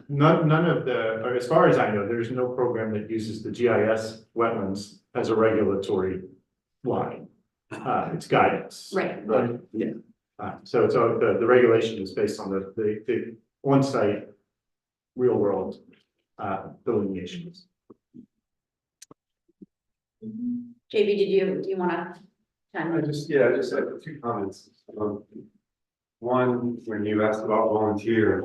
none of the, or as far as I know, there's no program that uses the GIS wetlands as a regulatory line. It's guidance. Right. Yeah. So it's the regulation is based on the on-site, real world delineations. JB, do you wanna? I just have two comments. One, when you asked about volunteer,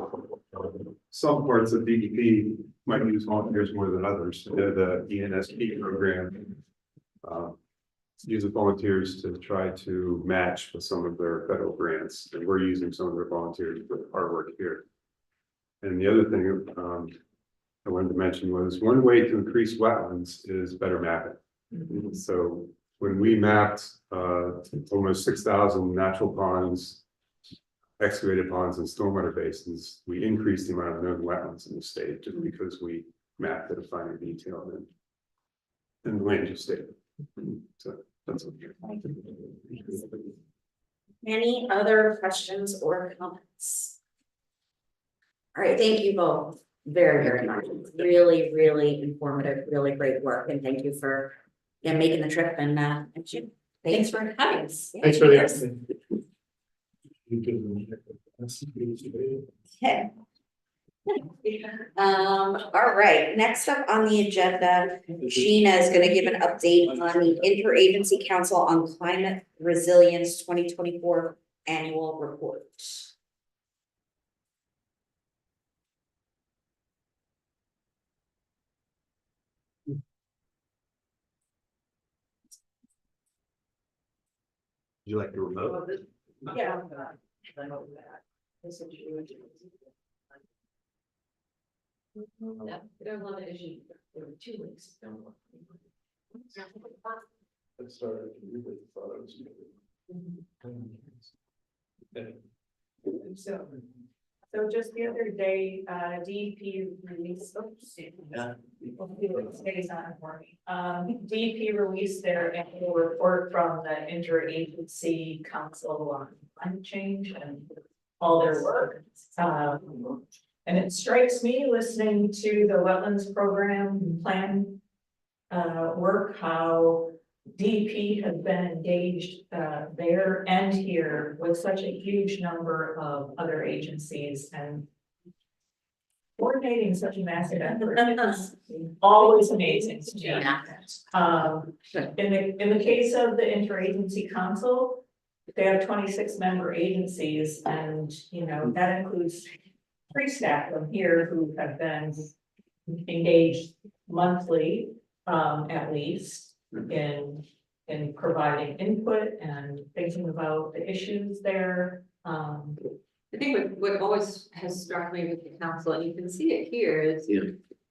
some parts of DEP might use volunteers more than others. The ENSP program uses volunteers to try to match with some of their federal grants, and we're using some of their volunteers for our work here. And the other thing I wanted to mention was one way to increase wetlands is better mapping. Mm-hmm. So when we mapped almost 6,000 natural ponds, excavated ponds and stormwater basins, we increased the amount of known wetlands in the state just because we mapped at a finer detail than the land use state. So that's what you're. Any other questions or comments? All right, thank you both very, very much. Really, really informative, really great work, and thank you for making the trip and Thanks for having us. Thanks for the. Okay. All right, next up on the agenda, Gina is gonna give an update on the Interagency Council on Climate Resilience 2024 Annual Report. Would you like the remote? Yeah. Yeah, there are a lot of issues. There were 2 weeks. I started to really thought I was. So just the other day, DEP released, Yeah. stays on for me. DEP released their annual report from the Interagency Council on Climate Change and all their work. And it strikes me listening to the wetlands program plan work, how DEP has been engaged there and here with such a huge number of other agencies and coordinating such a massive effort is always amazing to me. In the case of the Interagency Council, they have 26 member agencies, and that includes 3 staff from here who have been engaged monthly, at least, in providing input and thinking about the issues there. I think what always has struck me with the council, and you can see it here, is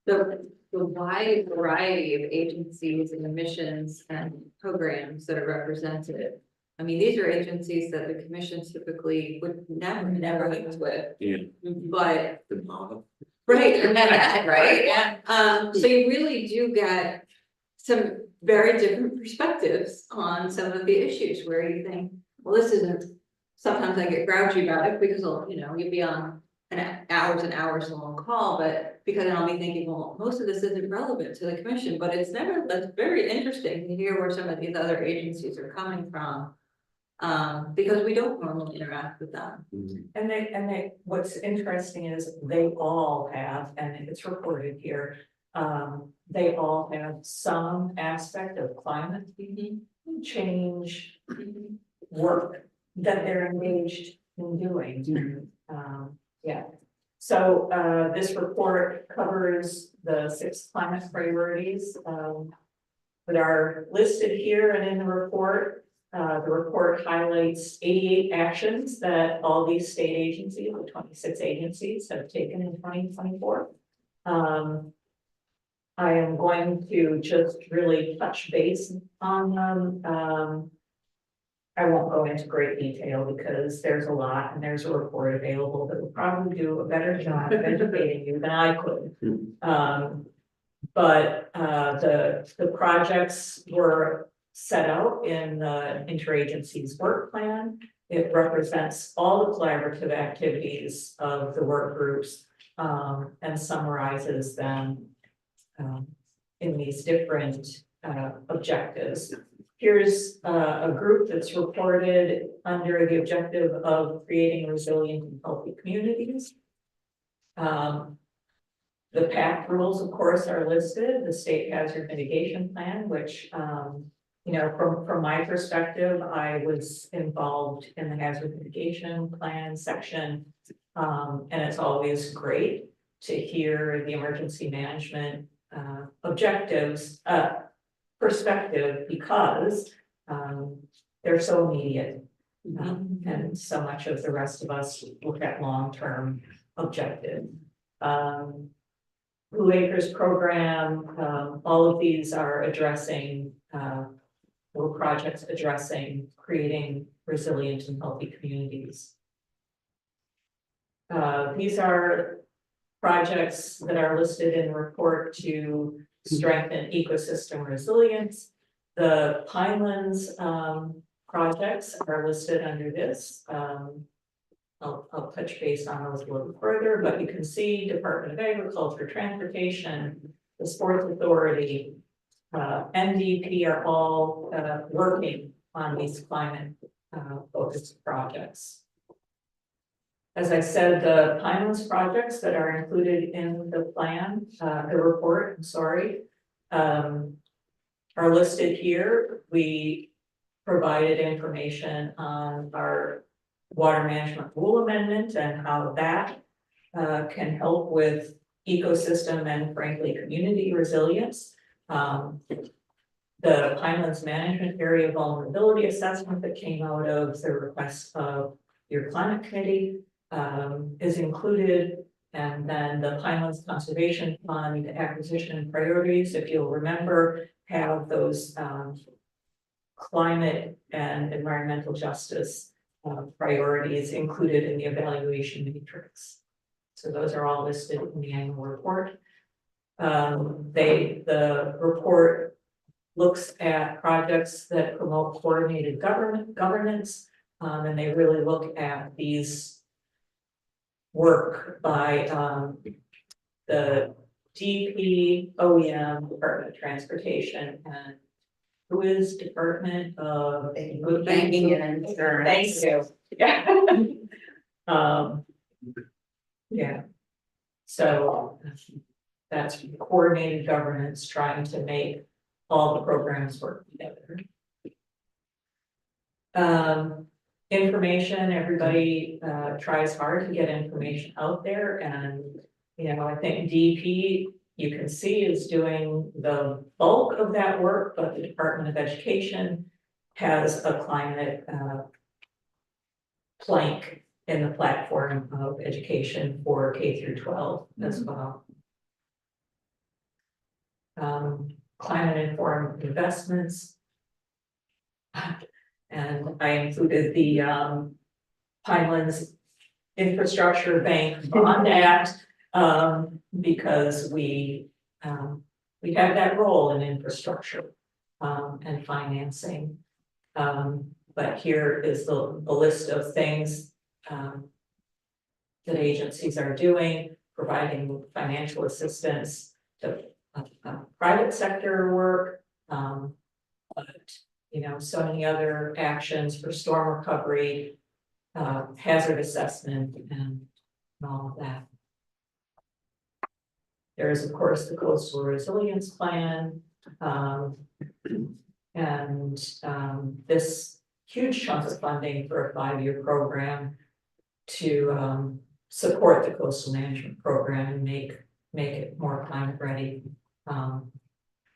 the wide variety of agencies and missions and programs that are represented. I mean, these are agencies that the commission typically would never meet with. Yeah. But The model. right, right? Yeah. So you really do get some very different perspectives on some of the issues where you think, well, this isn't, sometimes I get grouchy about it because you'd be on hours and hours long call, but because then I'll be thinking, well, most of this isn't relevant to the commission, but it's very interesting to hear where some of these other agencies are coming from. Because we don't normally interact with them. Mm-hmm. And what's interesting is they all have, and it's reported here, they all have some aspect of climate change work that they're engaged in doing. Yeah. So, this report covers the 6 climate priorities, that are listed here and in the report. The report highlights 88 actions that all these state agencies, the 26 agencies, have taken in 2024. I am going to just really touch base on them. I won't go into great detail because there's a lot and there's a report available that will probably do a better job of educating you than I could. But the projects were set out in the interagency's work plan. It represents all the collaborative activities of the work groups, and summarizes them in these different objectives. Here's a group that's reported under the objective of creating resilient and healthy communities. The PAC rules, of course, are listed, the state hazard mitigation plan, which, you know, from my perspective, I was involved in the hazard mitigation plan section. And it's always great to hear the emergency management objectives, perspective, because they're so immediate. And so much of the rest of us look at long-term objective. Blue Acres program, all of these are addressing, or projects addressing creating resilient and healthy communities. These are projects that are listed in the report to strengthen ecosystem resilience. The Pinelands projects are listed under this. I'll touch base on those a little further, but you can see Department of Agriculture, Transportation, the Sports Authority, NDP are all working on these climate focused projects. As I said, the Pinelands projects that are included in the plan, the report, I'm sorry, are listed here. We provided information on our water management rule amendment and how that can help with ecosystem and frankly community resilience. The Pinelands Management Area Vulnerability Assessment that came out of the request of your climate committee is included. And then the Pinelands Conservation Fund acquisition priorities, if you'll remember, have those climate and environmental justice priorities included in the evaluation matrix. So those are all listed in the annual report. The report looks at projects that promote coordinated governance, and they really look at these work by the DP, OEM, Department of Transportation, and who is Department of Banking and Insurance. Thank you. Yeah. Yeah. So that's coordinated governance, trying to make all the programs work together. Information, everybody tries hard to get information out there, and you know, I think DP, you can see, is doing the bulk of that work, but the Department of Education has a climate plank in the platform of education for K through 12 as well. Climate informed investments. And I included the Pinelands Infrastructure Bank Bond Act because we have that role in infrastructure and financing. But here is the list of things that agencies are doing, providing financial assistance to private sector work, but you know, so many other actions for storm recovery, hazard assessment, and all of that. There is, of course, the Coastal Resilience Plan. And this huge chunk of funding for a 5-year program to support the coastal management program and make it more climate ready.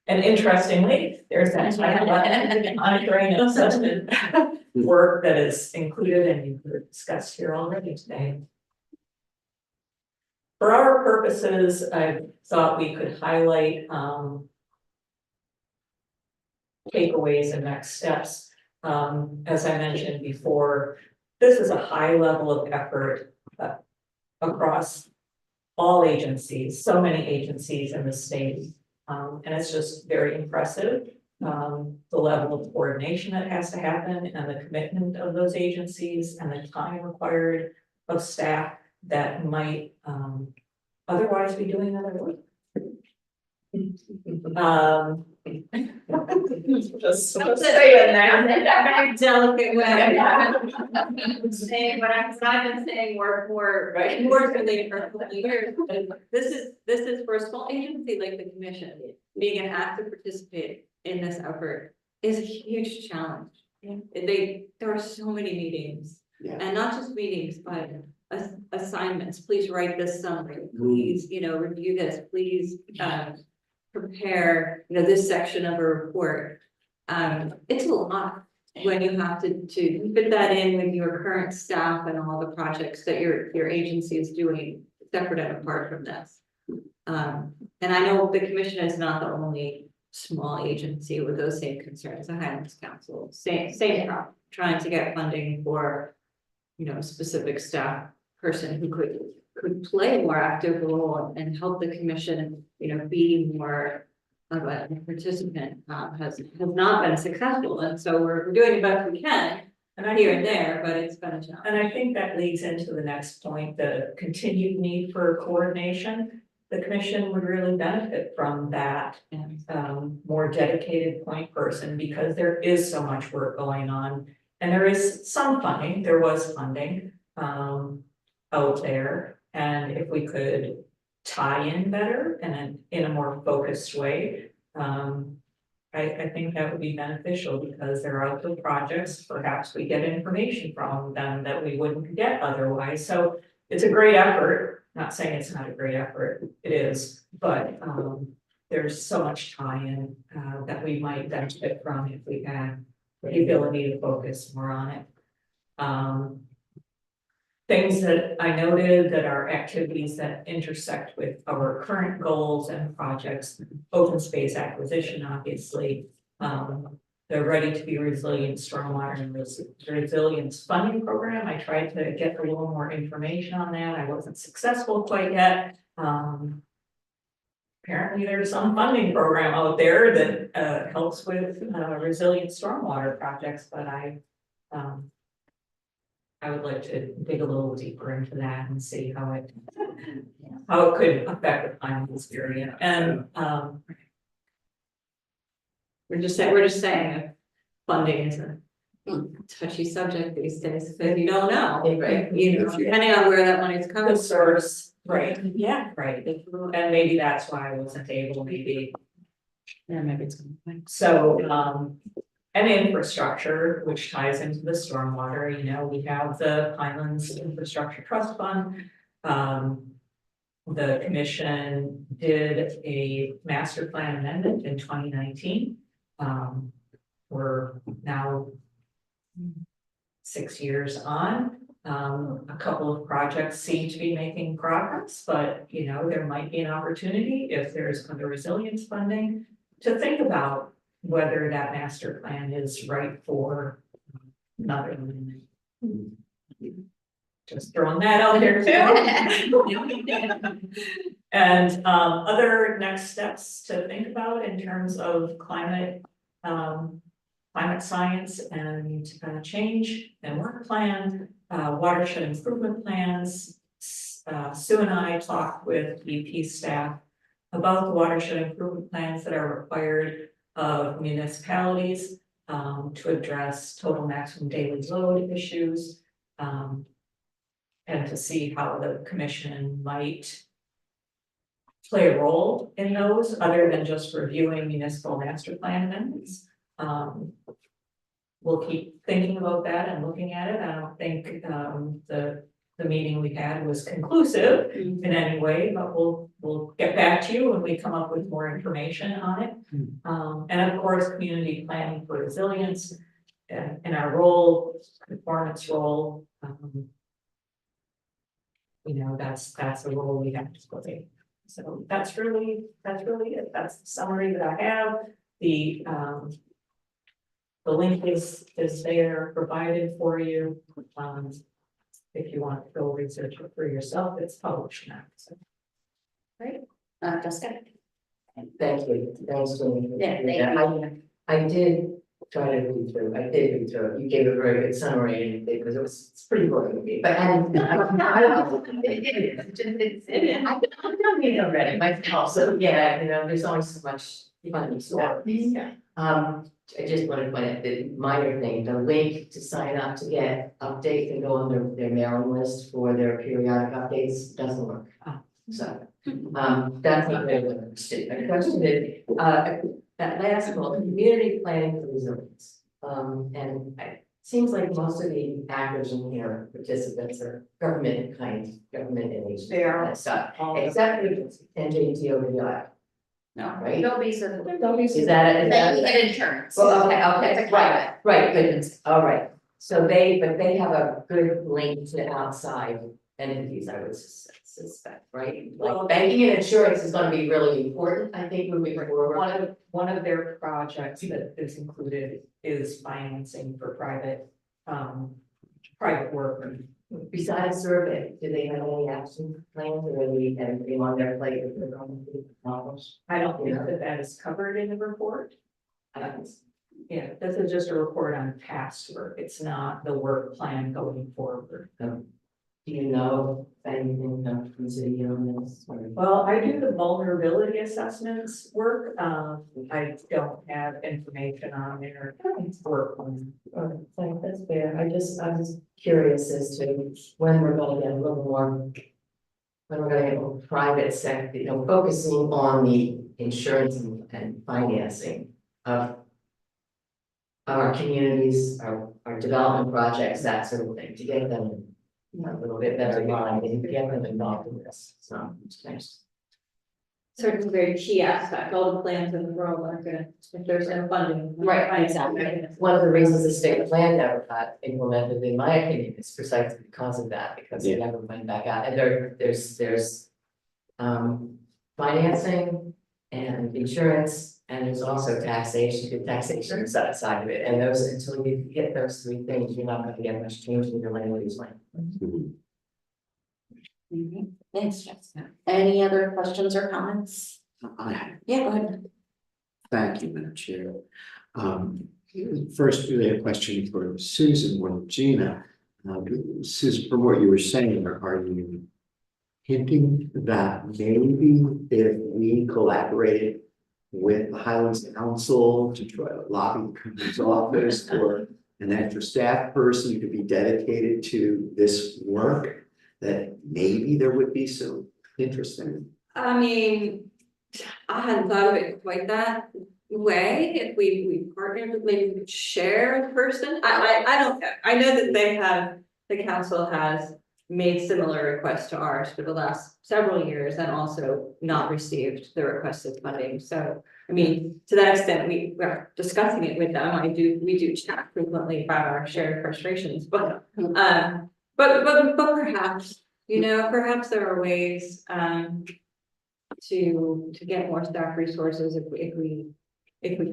And interestingly, there's that monitoring and assessment work that is included and you've heard discussed here already today. For our purposes, I thought we could highlight takeaways and next steps. As I mentioned before, this is a high level of effort across all agencies, so many agencies in the state. And it's just very impressive, the level of coordination that has to happen and the commitment of those agencies and the time required of staff that might otherwise be doing other work. Just saying that. Very delicate way. Saying what I've been saying more related for 20 years. But this is for a small agency like the commission, being an active participant in this effort is a huge challenge. There are so many meetings, and not just meetings, but assignments. Please write this summary. Please, review this. Please prepare, this section of a report. It's a lot when you have to fit that in with your current staff and all the projects that your agency is doing separate and apart from this. And I know the commission is not the only small agency with those same concerns. The Highlands Council, same problem, trying to get funding for, a specific staff person who could play a more active role and help the commission, be more of a participant, has not been successful. And so we're doing the best we can here and there, but it's been a challenge. And I think that leads into the next point, the continued need for coordination. The commission would really benefit from that more dedicated point person, because there is so much work going on. And there is some funding, there was funding out there. And if we could tie in better and in a more focused way, I think that would be beneficial, because there are other projects, perhaps we get information from them that we wouldn't get otherwise. So it's a great effort, not saying it's not a great effort, it is, but there's so much tie-in that we might benefit from if we had the ability to focus more on it. Things that I noted that are activities that intersect with our current goals and projects, open space acquisition, obviously. They're ready to be resilient stormwater and resilience funding program. I tried to get a little more information on that. I wasn't successful quite yet. Apparently there's some funding program out there that helps with resilient stormwater projects, but I would like to dig a little deeper into that and see how it could affect the Pinelands area. And we're just saying funding is a touchy subject these days, because you don't know, right? Depending on where that money is coming the from. source, right? Yeah, right. And maybe that's why I wasn't able, maybe it's so and infrastructure, which ties into the stormwater, we have the Pinelands Infrastructure Trust Fund. The commission did a master plan amendment in 2019. We're now 6 years on. A couple of projects seem to be making progress, but there might be an opportunity, if there's under resilience funding, to think about whether that master plan is right for another amendment. Just throwing that out there too. And other next steps to think about in terms of climate science and change and work plan, watershed improvement plans. Sue and I talked with EP staff about the watershed improvement plans that are required of municipalities to address total maximum daily load issues, and to see how the commission might play a role in those, other than just reviewing municipal master plan amendments. We'll keep thinking about that and looking at it. I don't think, the meeting we had was conclusive in any way, but we'll get back to you when we come up with more information on it. And of course, community planning for resilience and our role, performance role. That's a role we have to play. So that's really it. That's the summary that I have. The link is there provided for you. If you want to go research it for yourself, it's published now. So. Right, Jessica? Thank you, thanks, Jenny. Yeah, thank you. I did try to read through, you gave a very good summary, and it's pretty boring to me, but I'm done reading already myself, so yeah, there's always so much fun stuff. I just want to point out the minor thing, the link to sign up to get updates and go on their mailing list for their periodic updates doesn't work. So, that's not very well understood. My question is, that last one, community planning for resilience. And it seems like most of the actors in here, participants are government entities. They are. Stuff, except for NJTOBI. No, Right? Nobody's Is that? They get insurance. Well, okay, right, goodness, all right. So they have a good link to outside entities, I would suspect, right? Like banking and insurance is gonna be really important, I think, moving forward. One of their projects that is included is financing for private work. Besides survey, do they have any action plans or anything on their plate that they're going to accomplish? I don't think that is covered in the report. Yeah, this is just a report on past work. It's not the work plan going forward. Do you know anything from the city on this? Well, I do the vulnerability assessments work. I don't have information on their work. That's fair. I was curious as to when we're gonna get a little more. When we're gonna get a private sector, focusing on the insurance and financing of our communities, our development projects, that sort of thing, to get them a little bit better in line and get them involved in this. So it's nice. Certainly very key aspect, all the plans in the world are good, if there's no funding. Right, exactly. One of the reasons the state plan never got implemented, in my opinion, is precisely because of that, because it never went back out. And there's financing and insurance, and there's also taxation set aside of it. And those, until you get those three things, you're not going to get much change in your land use land. Thanks, Jessica. Any other questions or comments? Yeah, go ahead. Thank you, Madam Chair. First, really a question for Susan or Gina. Susan, from what you were saying, are you hinting that maybe if we collaborated with the Highlands Council to try to lobby the Governor's office for an extra staff person who could be dedicated to this work, that maybe there would be some interest in it? I mean, I hadn't thought of it quite that way. If we partnered with, maybe we could share a person. I don't know. I know that the council has made similar requests to ours for the last several years and also not received the requested funding. So, I mean, to that extent, we are discussing it with them. We do chat frequently about our shared frustrations, but perhaps, perhaps there are ways to get more staff resources if we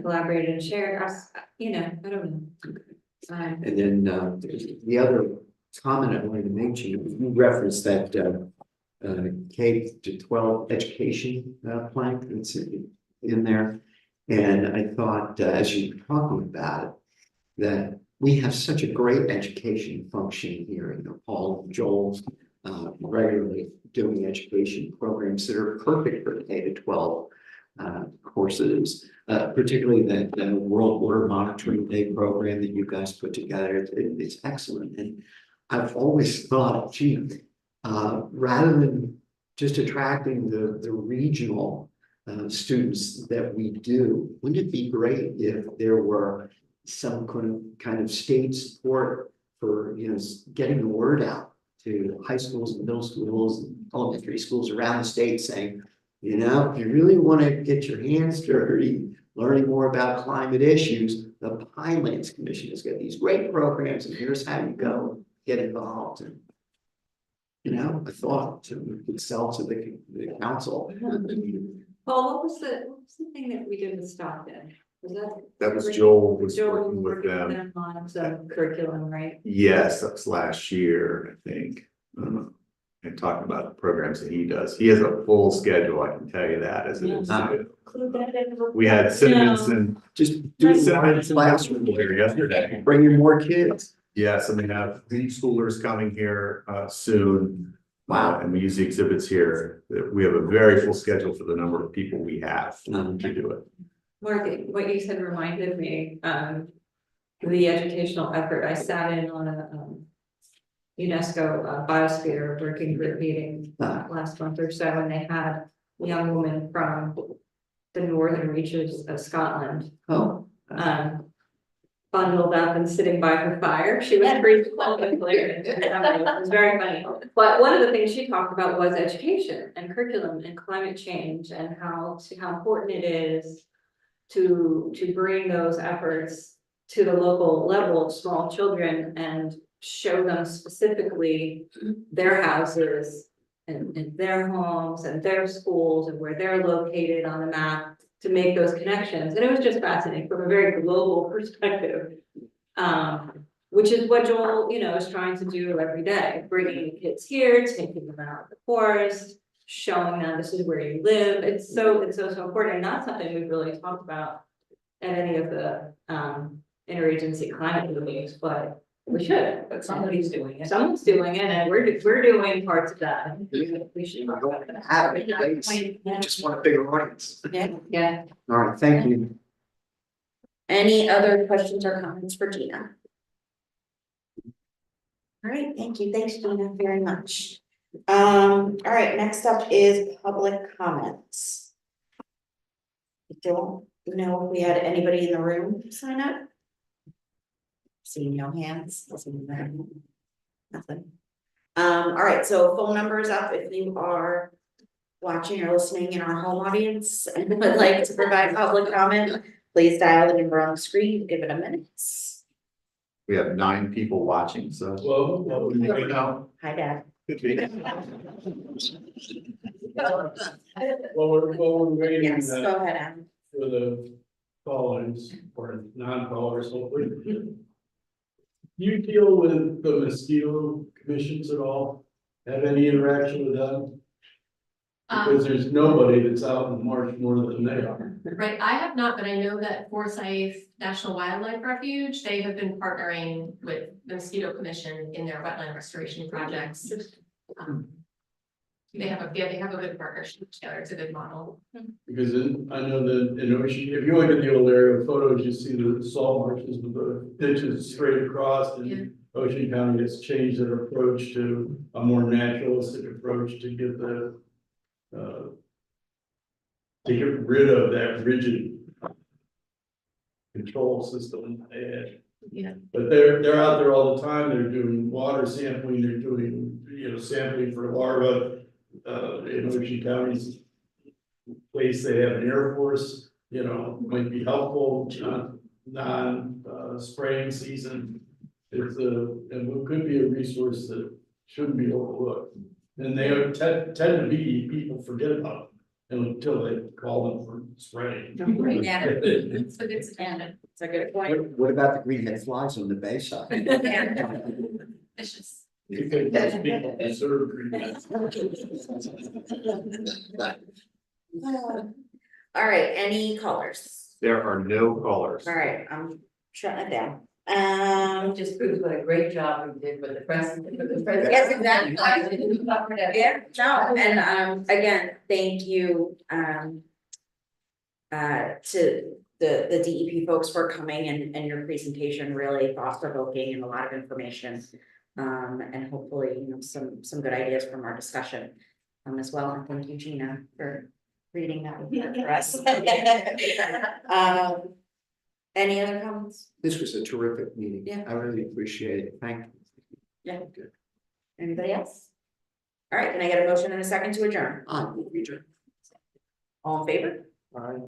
collaborate and share. I don't know. And then the other comment I wanted to make to you, you referenced that K-12 education plank that's in there. And I thought, as you were talking about it, that we have such a great education function here. Paul and Joel regularly doing education programs that are perfect for the K-12 courses, particularly that World Water Monitoring Day program that you guys put together. It's excellent. And I've always thought, gee, rather than just attracting the regional students that we do, wouldn't it be great if there were some kind of state support for, getting the word out to high schools and middle schools and elementary schools around the state saying, if you really want to get your hands dirty, learning more about climate issues, the Pinelands Commission has got these great programs, and here's how you go get involved. And I thought to sell to the council. Paul, what was the thing that we did with Stockton? Was That was Joel was Joel working with them. them on some curriculum, right? Yes, that was last year, I think. And talking about the programs that he does. He has a full schedule, I can tell you that as it is. Include that in the We had Cinnamon Just do it in Cinnamon the classroom, here yesterday. bring in more kids. Yes, and we have schoolers coming here soon. Wow. And we use the exhibits here. We have a very full schedule for the number of people we have to do it. Mark, what you said reminded me, the educational effort. I sat in on a UNESCO biosphere working group meeting last month or so, and they had a young woman from the northern reaches of Scotland. Oh. Bundled up and sitting by her fire. She was pretty cold and clear. It was very funny. But one of the things she talked about was education and curriculum and climate change and how important it is to bring those efforts to the local level of small children and show them specifically their houses and their homes and their schools and where they're located on the map to make those connections. And it was just fascinating from a very global perspective, which is what Joel, is trying to do every day, bringing the kids here, taking them out of the forest, showing them this is where you live. It's so important, and not something we've really talked about at any of the interagency climate meetings, but we should. But somebody's doing it. Someone's doing it, and we're doing parts of that. We should. We're going to have it, please. We just want a bigger audience. Yeah. All right, thank you. Any other questions or comments for Gina? All right, thank you. Thanks, Gina, very much. All right, next up is public comments. I don't know if we had anybody in the room sign up. Seeing no hands, nothing. All right, so phone number is up if you are watching or listening in our home audience and would like to provide public comment. Please dial the number on the screen, give it a minute. We have 9 people watching, so. Well, Hi, Dad. Could be. we're waiting Yes, go ahead, Adam. for the callers or non-callers, hopefully. You deal with the mosquito commissions at all? Have any interaction with them? Because there's nobody that's out in March more than they are. Right, I have not, but I know that Forsyth National Wildlife Refuge, they have been partnering with the Mosquito Commission in their wetland restoration projects. They have a good partnership together, it's a good model. Because I know that in Ocean, if you look at the old aerial photos, you see the salt marshes with the ditches straight across, and Ocean County has changed their approach to a more naturalistic approach to get the to get rid of that rigid control system they had. Yeah. But they're out there all the time, they're doing water sampling, they're doing, sampling for larvae. In Ocean County's place, they have an Air Force, might be helpful, spraying season. It's and it could be a resource that shouldn't be overlooked. And they tend to be, people forget about them until they call them for spraying. Yeah. It's a good standard. It's a good point. What about the greenhead flies on the bay side? Vicious. You think those people deserve green. All right, any callers? There are no callers. All right, I'm shutting it down. Just proves what a great job we did with the press. Yes, exactly. Yeah, no, and again, thank you to the DEP folks for coming and your presentation, really thought provoking and a lot of information. And hopefully, some good ideas from our discussion as well. And thank you, Gina, for reading that one for us. Any other comments? This was a terrific meeting. Yeah. I really appreciate it. Thank you. Yeah. Good. Anybody else? All right, can I get a motion and a second to adjourn? We'll adjourn. All in favor? All right.